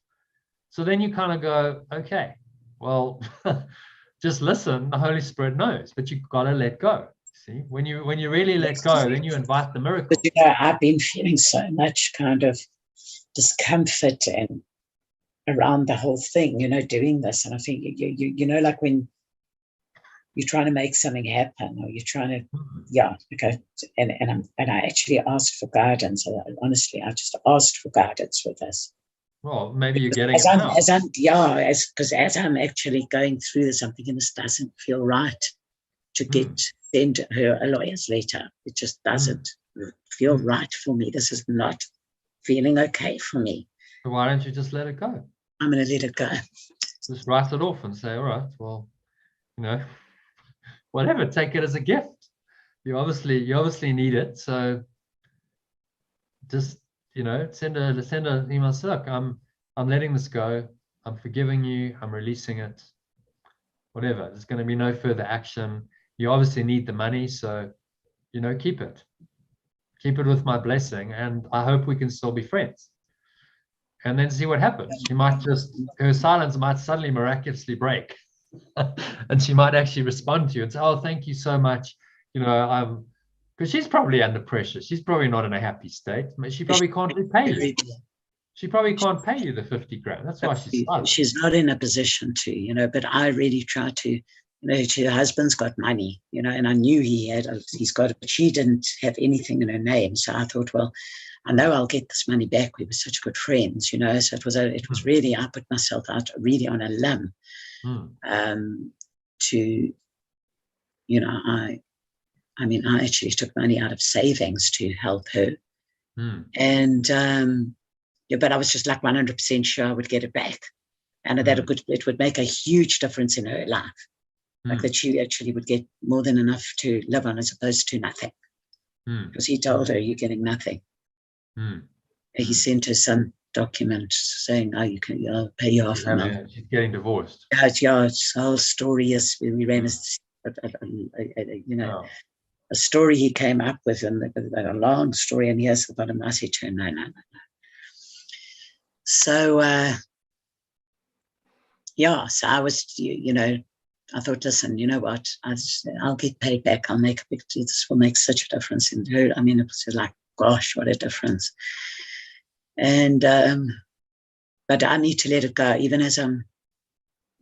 So then you kind of go, okay, well, just listen. The Holy Spirit knows, but you've got to let go. See, when you really let go, then you invite the miracle. But I've been feeling so much kind of discomfort and around the whole thing, doing this. And I think, like when you're trying to make something happen or you're trying to, okay. And I actually asked for guidance. Honestly, I just asked for guidance with this. Well, maybe you're getting as it I'm, now. as I'm, yeah, because as I'm actually going through this, I'm thinking this doesn't feel right to send her a lawyer's letter. It just doesn't feel right for me. This is not feeling okay for me. So why don't you just let it go? I'm going to let it go. Just write it off and say, all right, well, you know, whatever, take it as a gift. You obviously need it. So just, you know, send an email, say, look, I'm letting this go. I'm forgiving you. I'm releasing it. Whatever. There's going to be no further action. You obviously need the money. So, you know, keep it. Keep it with my blessing. And I hope we can still be friends. And then see what happens. She might her silence might suddenly miraculously break. And she might actually respond to you and say, oh, thank you so much. You know, because she's probably under pressure. She's probably not in a happy state. She probably can't repay you. She probably can't pay you the 50 grand. That's why she's silent. She's not in a position to, you know, but I really try to, you know, her husband's got money, you know, and I knew he's got it, but she didn't have anything in her name. So I thought, well, I know I'll get this money back. We were such good friends, you know, so it was really, I put myself out really on a limb to, you know, I actually took money out of savings to help her. And, yeah, but I was just like 100% sure I would get it back. And that it would make a huge difference in her life. Like that she actually would get more than enough to live on as opposed to nothing. Because he told her, you're getting nothing. He sent her some document saying, oh, I'll pay you off now. She's getting divorced. Yeah, it's the whole story is we ran a story he came up with, and a long story, and here's the bottom. I said to her, no. So, so I was, you know, I thought, listen, you know what, I'll get paid back. This will make such a difference in her. I mean, it was like, gosh, what a difference. And, but I need to let it go. Even as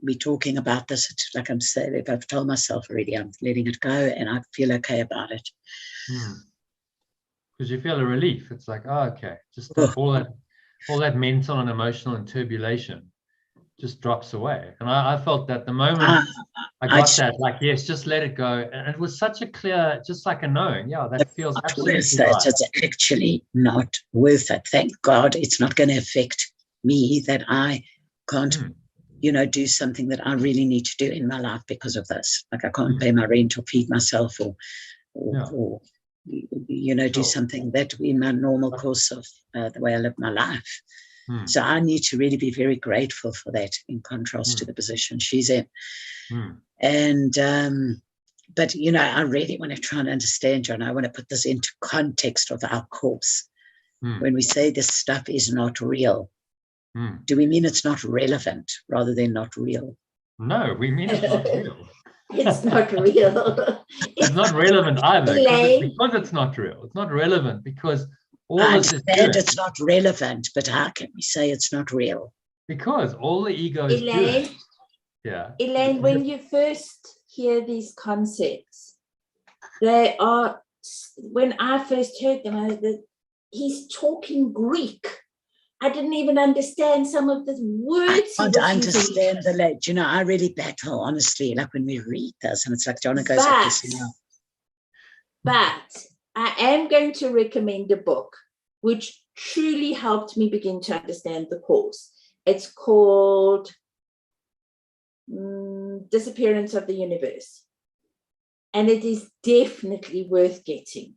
we're talking about this, it's like I'm saying, if I've told myself already, I'm letting it go and I feel okay about it. Because you feel a relief. It's like, oh, okay, just all that mental and emotional and turbulation just drops away. And I felt that the moment I got that, like, yes, just let it go. And it was such a clear, just like a knowing, yeah, that feels absolutely right. It's actually not worth it. Thank God it's not going to affect me that I can't, you know, do something that I really need to do in my life because of this. Like I can't pay my rent or feed myself or you know, do something that in my normal course of the way I live my life. So I need to really be very grateful for that in contrast to the position she's in. And, but, you know, I really want to try and understand, John, I want to put this into context of our course. When we say this stuff is not real, do we mean it's not relevant rather than not real? No, we mean it's not real. It's not real. It's not relevant either because it's not real. It's not relevant because I understand it's not relevant, but how can we say it's not real? Because all the ego is doing. Yeah. Elaine, when you first hear these concepts, they are, when I first heard them, he's talking Greek. I didn't even understand some of the words. I don't understand the language. You know, I really battle, honestly, like when we read this, and it's like John goes like this, you know. But I am going to recommend a book which truly helped me begin to understand the course. It's called Disappearance of the Universe. And it is definitely worth getting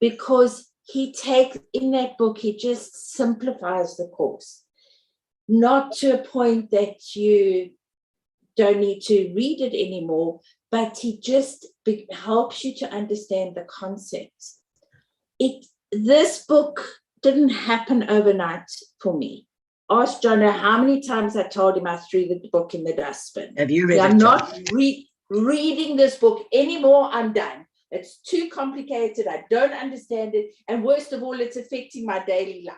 because in that book, he just simplifies the course, not to a point that you don't need to read it anymore, but he just helps you to understand the concepts. This book didn't happen overnight for me. Ask Jono how many times I told him I threw the book in the dustbin. Have you read it? I'm not reading this book anymore. I'm done. It's too complicated. I don't understand it. And worst of all, it's affecting my daily life.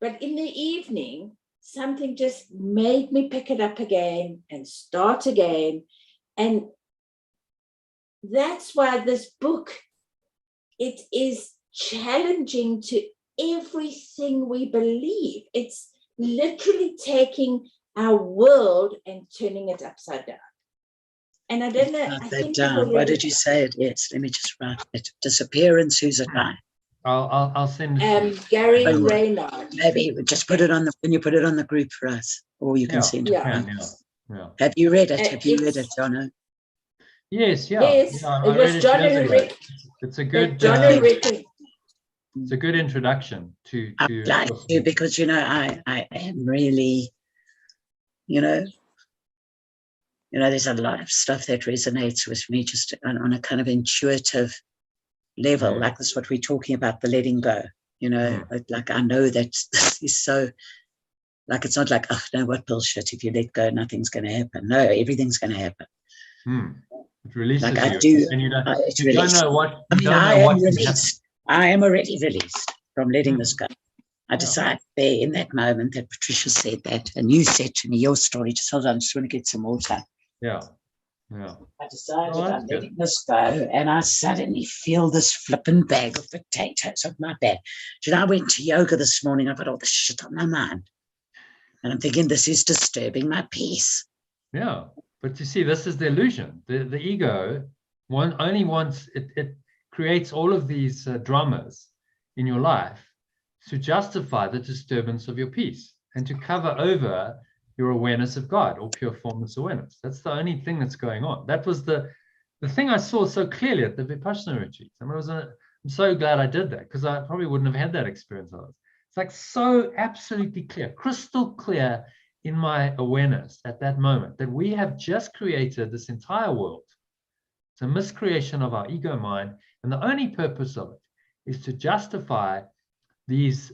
But in the evening, something just made me pick it up again and start again. And that's why this book, it is challenging to everything we believe. It's literally taking our world and turning it upside down. And I don't know. I Write think that down. Why did you say it? Yes, let me just write it. Disappearance, who's it by? I'll send it to you. Gary Oh, Reynard. Maybe just put it on the, when you put it on the group for us, or you can Yeah, send it. Yeah. Yeah. Have you read it? Have you read It's- it, Jono? Yes, yeah. Yes, yeah, it I was read John years who ago. read. It's a good John who read it. it's a good introduction to I'd like to, because you know I am really, you know, there's a lot of stuff that resonates with me just on a kind of intuitive level. Yeah. Like this, what we're talking about, the letting go. You know, like I know that this is so. Like it's not like, oh no, what bullshit! If you let go, nothing's going to happen. No, everything's going to happen. It releases Like I you, do, and you don't, it's you don't released. know what. I You mean, don't I know what am can happen. released. I am already released from letting this go. I decided there in that moment that Patricia said that, and you said to me your story. Just hold on, I just want to get some water. Yeah, yeah. I decided Oh, I'm that's letting this go, and I suddenly feel this flipping bag of potatoes on my back. You know, I went to yoga this morning. I've got all this shit on my mind, and I'm thinking this is disturbing my peace. Yeah, but you see, this is the illusion. The ego only wants it creates all of these dramas in your life to justify the disturbance of your peace and to cover over your awareness of God or pure formless awareness. That's the only thing that's going on. That was the thing I saw so clearly at the Vipassana retreat. I mean, I'm so glad I did that, because I probably wouldn't have had that experience otherwise. It's like so absolutely clear, crystal clear in my awareness at that moment that we have just created this entire world. It's a miscreation of our ego mind, and the only purpose of it is to justify these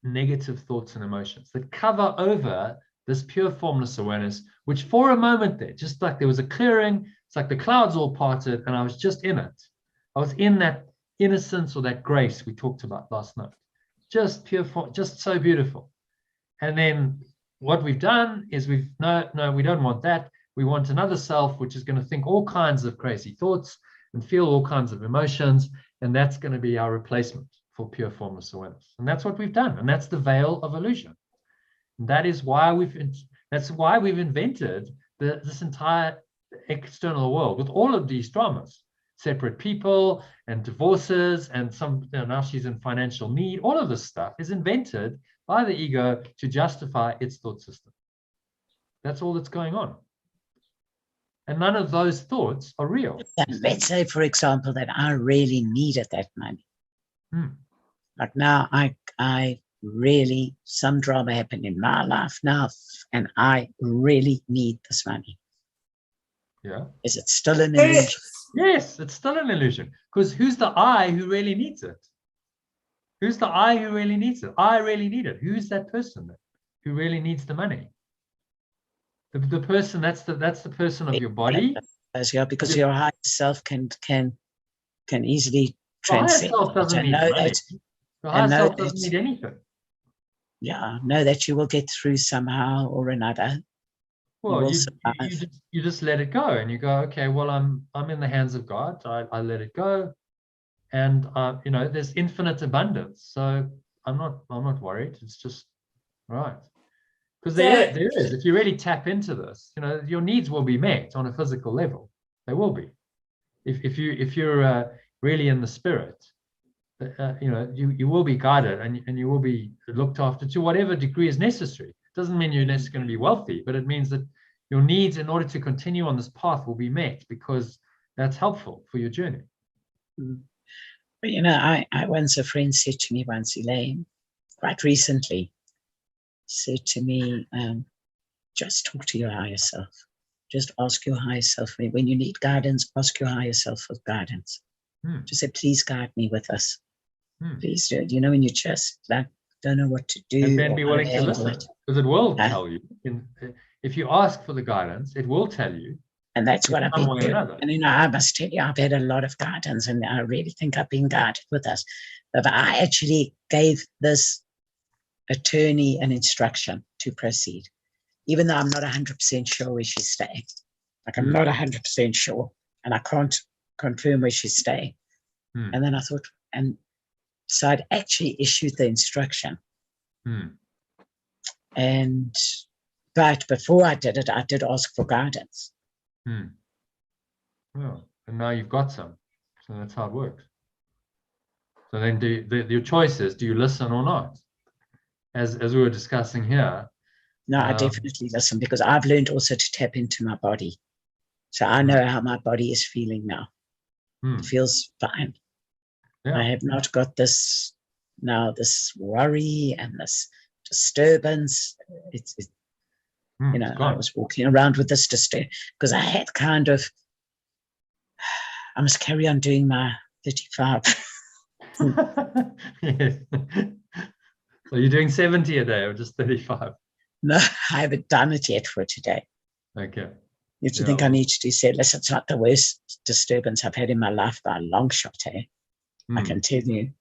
negative thoughts and emotions that cover over this pure formless awareness, which for a moment there, just like there was a clearing, it's like the clouds all parted and I was just in it. I was in that innocence or that grace we talked about last night. Just pure, just so beautiful. And then what we've done is we don't want that. We want another self, which is going to think all kinds of crazy thoughts and feel all kinds of emotions. And that's going to be our replacement for pure formless awareness. And that's what we've done. And that's the veil of illusion. And that is why we've invented this entire external world with all of these dramas, separate people and divorces, and some, now she's in financial need. All of this stuff is invented by the ego to justify its thought system. That's all that's going on. And none of those thoughts are real. Let's say, for example, that I really needed that money. Like now, I really, some drama happened in my life now, and I really need this money. Yeah. Is it still an illusion? Yes, it's still an illusion. Because who's the I who really needs it? Who's the I who really needs it? I really need it. Who's that person who really needs the money? The person, that's the person of your body. Yeah, because your higher self can easily transcend. The higher self doesn't need money. The higher self doesn't need anything. Yeah, know that you will get through somehow or another. Well, you just let it go, and you go, okay, well, I'm in the hands of God. I let it go, and there's infinite abundance. So I'm not worried. It's just right. Because there is, if you really tap into this, your needs will be met on a physical level. They will be. If you're really in the spirit, you will be guided and you will be looked after to whatever degree is necessary. Doesn't mean you're necessarily going to be wealthy, but it means that your needs in order to continue on this path will be met, because that's helpful for your journey. But I once, a friend said to me once, Elaine, quite recently, said to me, just talk to your higher self. Just ask your higher self. When you need guidance, ask your higher self for guidance. Just say, please guide me with this. Please do it. When you just don't know what to do. And then be willing to listen, because it will tell you. If you ask for the guidance, it will tell you. And that's what I've been doing. And I must tell you, I've had a lot of guidance, and I really think I've been guided with this. But I actually gave this attorney an instruction to proceed, even though I'm not 100% sure where she's staying. Like I'm not 100% sure, and I can't confirm where she's staying. And then I thought, and So I'd actually issued the instruction. But before I did it, I did ask for guidance. Well, and now you've got some. So that's how it works. So then your choice is, do you listen or not? As we were discussing here. No, I definitely listen, because I've learned also to tap into my body. So I know how my body is feeling now. It feels fine. Yeah. I have not got this worry and this disturbance. I was walking around with this disturbance because I had kind of, I must carry on doing my 35. Yes. So you're doing 70 a day or just 35? No, I haven't done it yet for today. Okay. You have to think I need to do less. It's not the worst disturbance I've had in my life by a long shot, eh? I can tell you.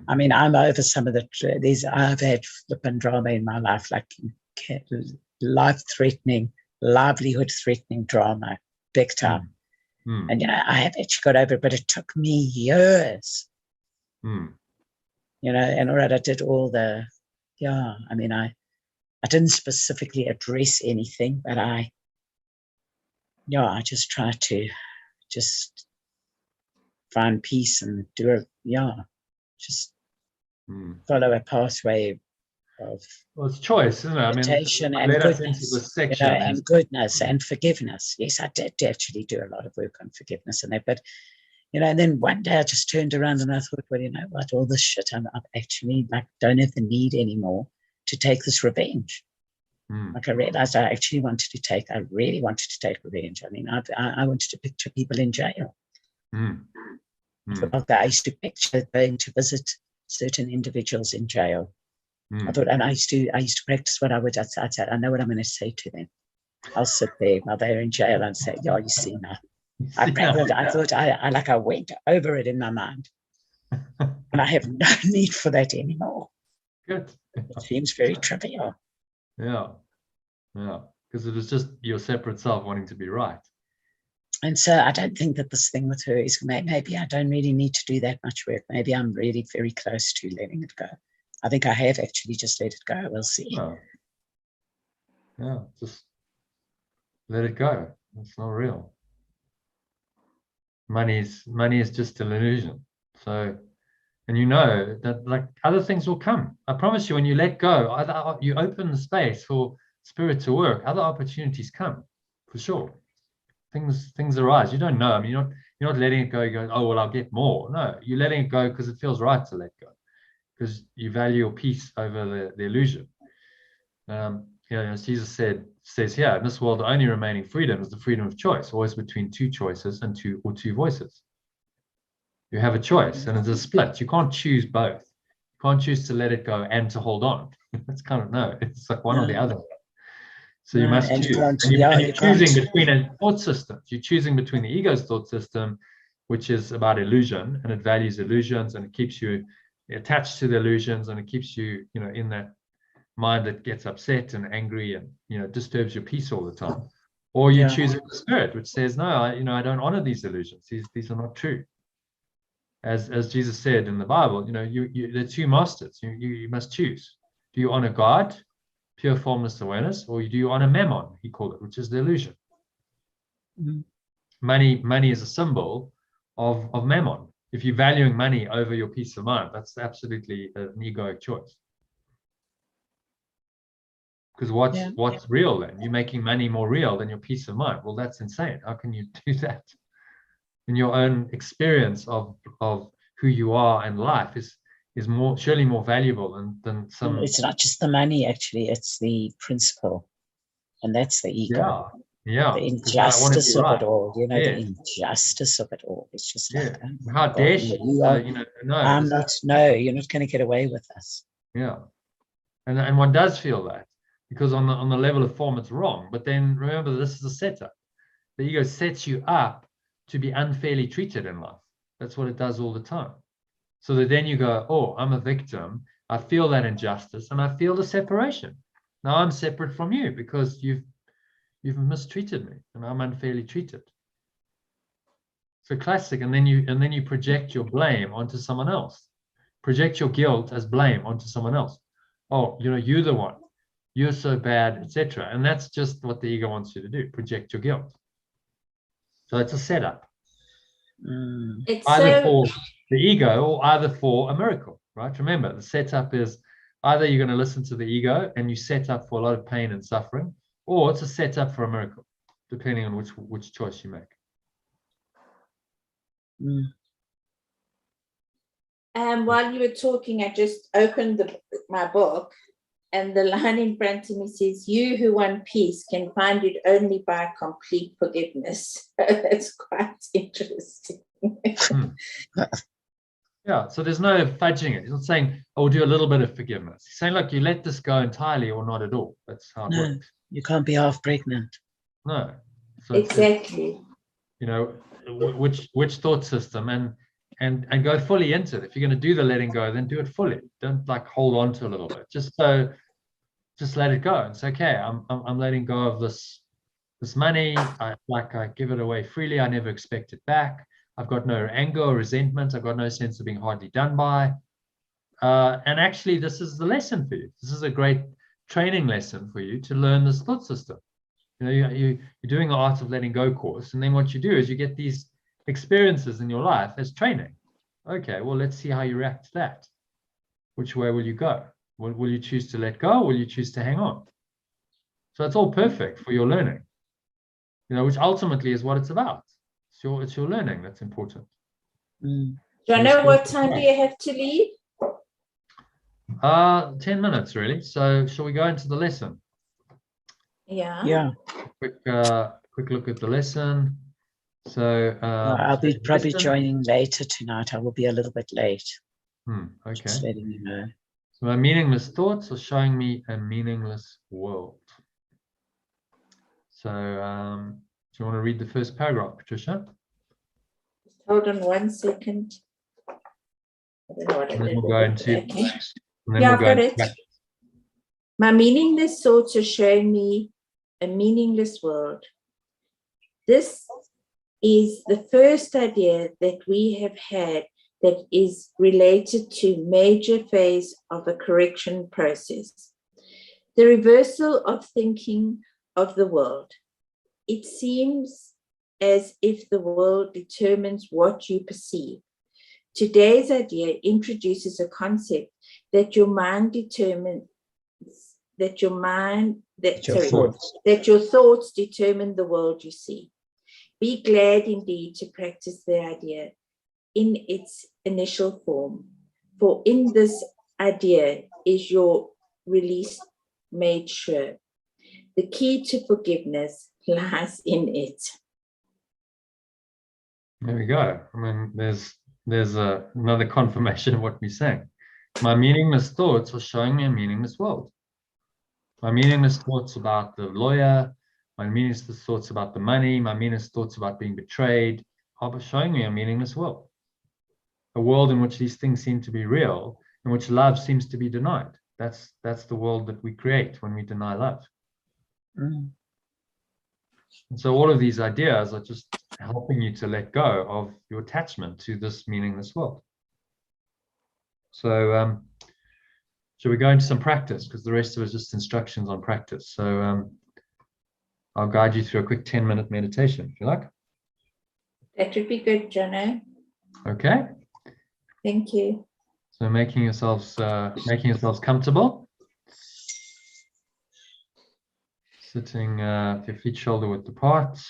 I mean, I'm over some of I've had flipping drama in my life, like life-threatening, livelihood-threatening drama, big time. And I have actually got over it, but it took me years. And all right, I did all I didn't specifically address anything, but I just tried to just find peace and do it. Just follow a pathway of it's choice, isn't it? meditation and goodness, and goodness and forgiveness. Yes, I did actually do a lot of work on forgiveness and that, but and then one day I just turned around and I thought, well, you know what, all this shit, I'm actually don't have the need anymore to take this revenge. Like I realized I really wanted to take revenge. I mean, I wanted to picture people in jail. I used to picture going to visit certain individuals in jail. I thought, and I used to practice what I would. I'd say, I know what I'm going to say to them. I'll sit there while they're in jail and say, "Yeah, you see now." I thought I went over it in my mind, and I have no need for that anymore. Good. It seems very trivial. Yeah, because it was just your separate self wanting to be right. And so I don't think that this thing with her is, maybe I don't really need to do that much work. Maybe I'm really very close to letting it go. I think I have actually just let it go. We'll see. Yeah, just let it go. It's not real. Money is just an illusion. So, and that like other things will come. I promise you, when you let go, you open the space for spirit to work. Other opportunities come, for sure. Things arise. You don't know. I mean, you're not letting it go. You go, oh well, I'll get more. No, you're letting it go because it feels right to let go, because you value your peace over the illusion. As Jesus says here, in this world, the only remaining freedom is the freedom of choice, always between two choices and two voices. You have a choice, and it's a split. You can't choose both. You can't choose to let it go and to hold on. It's it's like one or the other. So you must choose. You're choosing between a thought system. You're choosing between the ego's thought system, which is about illusion, and it values illusions, and it keeps you attached to the illusions, and it keeps you, in that mind that gets upset and angry and disturbs your peace all the time. Or you choose the spirit, which says, no, I don't honor these illusions. These are not true. As Jesus said in the Bible, there are two masters. You must choose. Do you honor God, pure formless awareness, or do you honor mammon, he called it, which is the illusion? Money is a symbol of mammon. If you're valuing money over your peace of mind, that's absolutely an egoic choice. Because what's real then? You're making money more real than your peace of mind. Well, that's insane. How can you do that? And your own experience of who you are in life is surely more valuable than some. It's not just the money, actually. It's the principle, and that's the ego. Yeah. The injustice of it all. The injustice of it all. It's just like, how dare she? I'm not. No, you're not going to get away with this. Yeah, and one does feel that. Because on the level of form, it's wrong. But then remember, this is a setup. The ego sets you up to be unfairly treated in life. That's what it does all the time. So that then you go, oh, I'm a victim. I feel that injustice, and I feel the separation. Now I'm separate from you because you've mistreated me, and I'm unfairly treated. So classic. And then you project your blame onto someone else. project your guilt as blame onto someone else. Oh, you're the one. You're so bad, etc. And that's just what the ego wants you to do, project your guilt. So it's a setup. It's Either so for the ego or either for a miracle, right? Remember, the setup is either you're going to listen to the ego and you set up for a lot of pain and suffering, or it's a setup for a miracle, depending on which choice you make. while you were talking, I just opened my book, and the line in front of me says, "You who want peace can find it only by complete forgiveness." That's quite interesting. Yeah, so there's no fudging it. He's not saying, "Oh, we'll do a little bit of forgiveness." He's saying, "Look, you let this go entirely or not at all." That's how it works. You can't be half pregnant. No. So Exactly. Which thought system and go fully into it. If you're going to do the letting go, then do it fully. Don't like hold on to a little bit. Just let it go. It's okay. I'm letting go of this money. I give it away freely. I never expect it back. I've got no anger or resentment. I've got no sense of being hardly done by. And actually, this is the lesson for you. This is a great training lesson for you to learn this thought system. You're doing the Art of Letting Go course, and then what you do is you get these experiences in your life as training. Okay, well, let's see how you react to that. Which way will you go? Will you choose to let go, or will you choose to hang on? So it's all perfect for your learning, which ultimately is what it's about. It's your learning that's important. Do I know what time do you have to leave? 10 minutes, really. So shall we go into the lesson? Yeah. Quick look at the lesson. So I'll be probably joining later tonight. I will be a little bit late. Okay. Just letting you know. So my meaningless thoughts are showing me a meaningless world. So do you want to read the first paragraph, Patricia? Hold on 1 second. I don't know what I did. We'll go into. Okay. Yeah, I've got it. My meaningless thoughts are showing me a meaningless world. This is the first idea that we have had that is related to major phase of a correction process. The reversal of thinking of the world. It seems as if the world determines what you perceive. Today's idea introduces a concept that your mind determines, that your thoughts determine the world you see. Be glad indeed to practice the idea in its initial form, for in this idea is your release made sure. The key to forgiveness lies in it. There we go. I mean, there's another confirmation of what we're saying. My meaningless thoughts are showing me a meaningless world. My meaningless thoughts about the lawyer, my meaningless thoughts about the money, my meaningless thoughts about being betrayed are showing me a meaningless world. A world in which these things seem to be real, in which love seems to be denied. That's the world that we create when we deny love. And so all of these ideas are just helping you to let go of your attachment to this meaningless world. So shall we go into some practice? Because the rest of it is just instructions on practice. So I'll guide you through a quick 10-minute meditation, if you like. That would be good, Jono. Okay. Thank you. So making yourselves comfortable. Sitting with your feet shoulder width apart.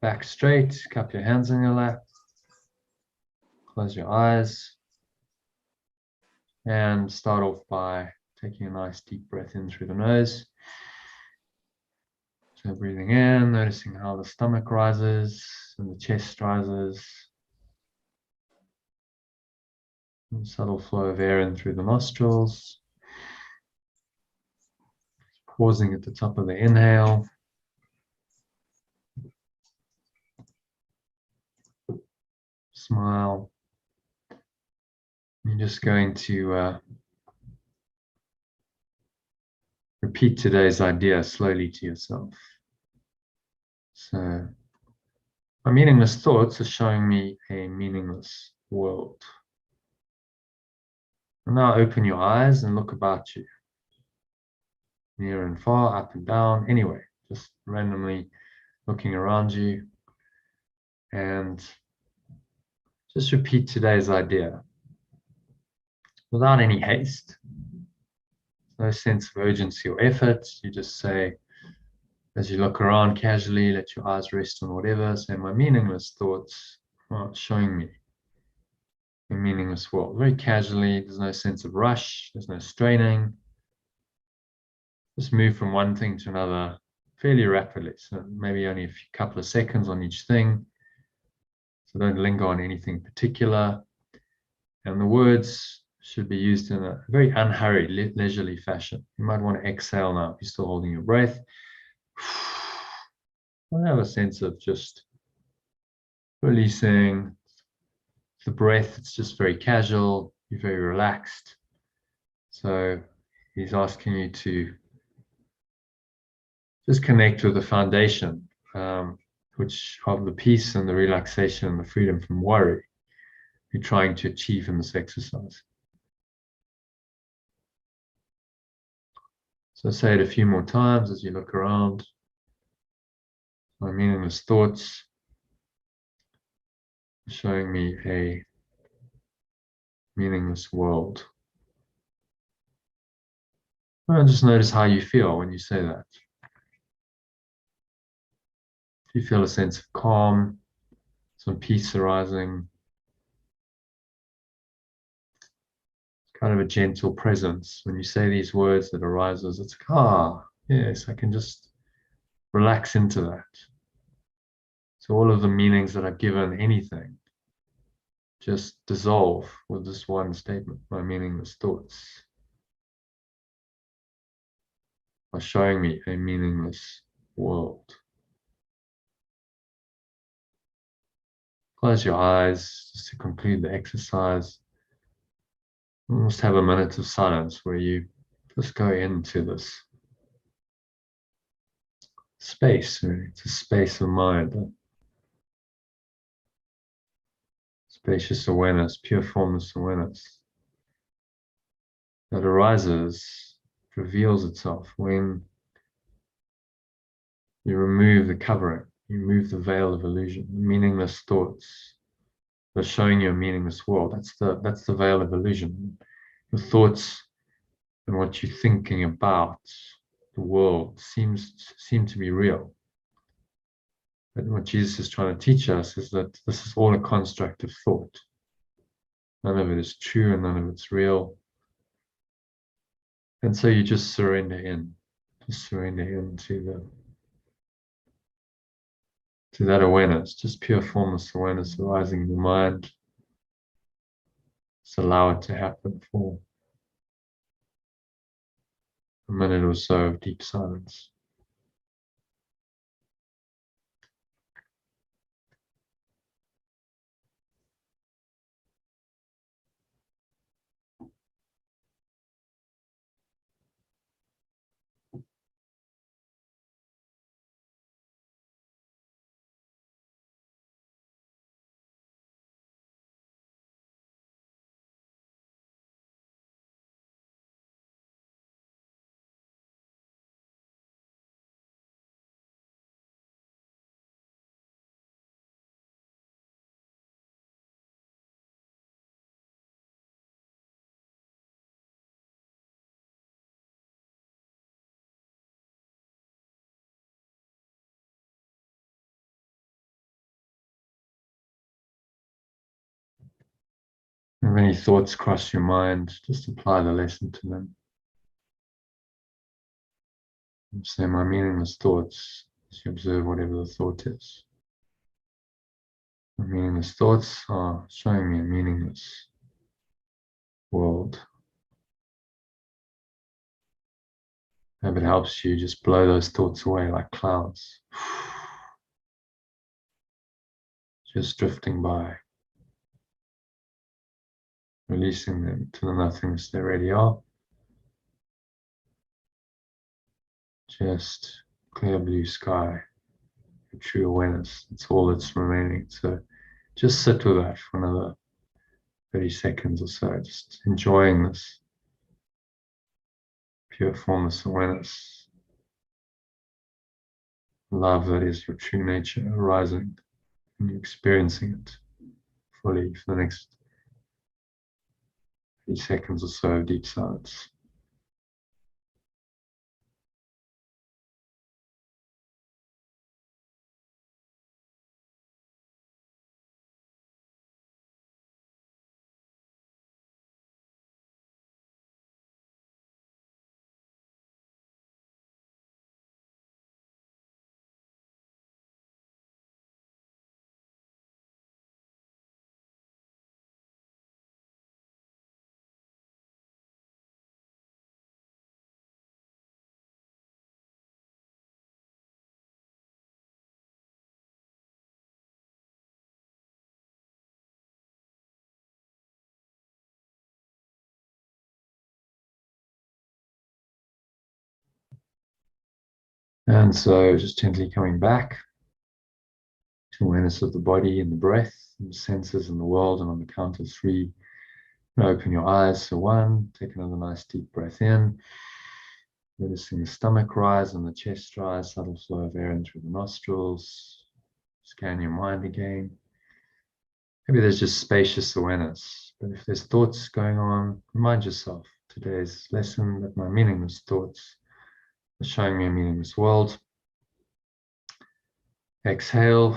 Back straight, cup your hands in your lap. Close your eyes. And start off by taking a nice deep breath in through the nose. So breathing in, noticing how the stomach rises and the chest rises. And subtle flow of air in through the nostrils. Pausing at the top of the inhale. Smile. You're just going to repeat today's idea slowly to yourself. So, my meaningless thoughts are showing me a meaningless world. And now open your eyes and look about you. Near and far, up and down, anyway, just randomly looking around you. And just repeat today's idea without any haste. No sense of urgency or effort. You just say, as you look around casually, let your eyes rest on whatever. Say, my meaningless thoughts are showing me a meaningless world. Very casually, there's no sense of rush, there's no straining. Just move from one thing to another fairly rapidly. So maybe only a couple of seconds on each thing. So don't linger on anything particular. And the words should be used in a very unhurried, leisurely fashion. You might want to exhale now if you're still holding your breath. I have a sense of just releasing the breath. It's just very casual. You're very relaxed. So he's asking you to just connect with the foundation, which of the peace and the relaxation and the freedom from worry you're trying to achieve in this exercise. So say it a few more times as you look around. My meaningless thoughts are showing me a meaningless world. And just notice how you feel when you say that. If you feel a sense of calm, some peace arising, kind of a gentle presence. When you say these words that arises, it's yes, I can just relax into that. So all of the meanings that I've given anything just dissolve with this one statement. My meaningless thoughts are showing me a meaningless world. Close your eyes just to conclude the exercise. Almost have a minute of silence where you just go into this space. Really. It's a space of mind. Spacious awareness, pure formless awareness that arises, reveals itself when you remove the covering, you remove the veil of illusion, meaningless thoughts. They're showing you a meaningless world. That's the veil of illusion. Your thoughts and what you're thinking about the world seem to be real. But what Jesus is trying to teach us is that this is all a construct of thought. None of it is true and none of it's real. And so you just surrender in. Just surrender into that awareness, just pure formless awareness arising in your mind. Just allow it to happen for a minute or so of deep silence. If any thoughts cross your mind, just apply the lesson to them. And say, my meaningless thoughts, as you observe whatever the thought is. My meaningless thoughts are showing me a meaningless world. If it helps you, just blow those thoughts away like clouds. Just drifting by. Releasing them to the nothingness they already are. Just clear blue sky, true awareness. That's all that's remaining. So just sit with that for another 30 seconds or so, just enjoying this pure formless awareness, love that is your true nature arising, and you're experiencing it fully for the next 30 seconds or so of deep silence. And so just gently coming back to awareness of the body and the breath and the senses and the world, and on the count of 3, open your eyes. So 1, take another nice deep breath in, noticing the stomach rise and the chest rise, subtle flow of air in through the nostrils. Scan your mind again. Maybe there's just spacious awareness, but if there's thoughts going on, remind yourself, today's lesson, that my meaningless thoughts are showing me a meaningless world. Exhale,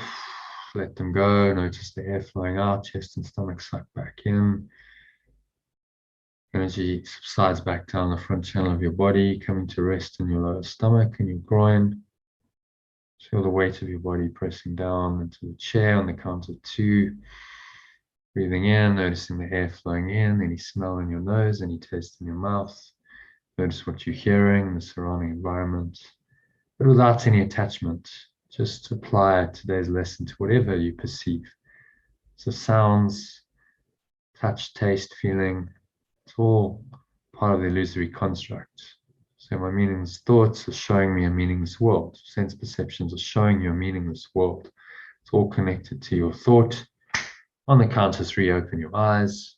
let them go. Notice the air flowing out, chest and stomach suck back in. Energy subsides back down the front channel of your body, coming to rest in your lower stomach and your groin. Feel the weight of your body pressing down into the chair on the count of 2. Breathing in, noticing the air flowing in, any smell in your nose, any taste in your mouth. Notice what you're hearing, the surrounding environment, but without any attachment. Just apply today's lesson to whatever you perceive. So sounds, touch, taste, feeling, it's all part of the illusory construct. So my meaningless thoughts are showing me a meaningless world. Sense perceptions are showing you a meaningless world. It's all connected to your thought. On the count of 3, open your eyes.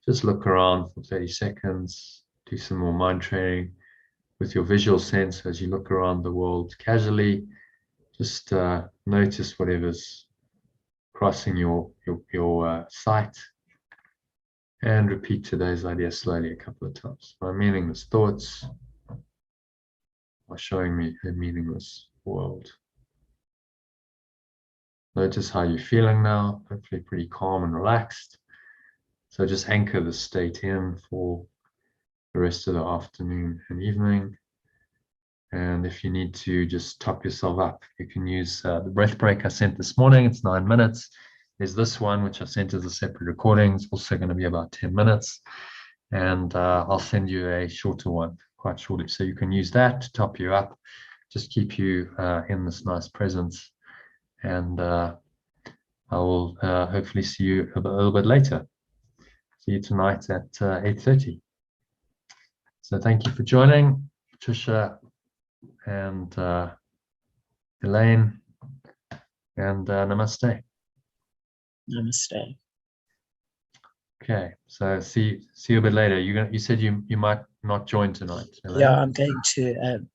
Just look around for 30 seconds. Do some more mind training with your visual sense as you look around the world casually. Just notice whatever's crossing your sight, and repeat today's idea slowly a couple of times. My meaningless thoughts are showing me a meaningless world. Notice how you're feeling now, hopefully pretty calm and relaxed. So just anchor the state in for the rest of the afternoon and evening. And if you need to just top yourself up, you can use the breath break I sent this morning. It's 9 minutes. There's this one, which I sent as a separate recording. It's also going to be about 10 minutes. And I'll send you a shorter one quite shortly. So you can use that to top you up, just keep you in this nice presence. And I will hopefully see you a little bit later. See you tonight at 8:30. So thank you for joining, Patricia and Elaine, and namaste. Namaste. Okay, so see you a bit later. You said you might not join tonight, Elaine. Yeah, I'm going to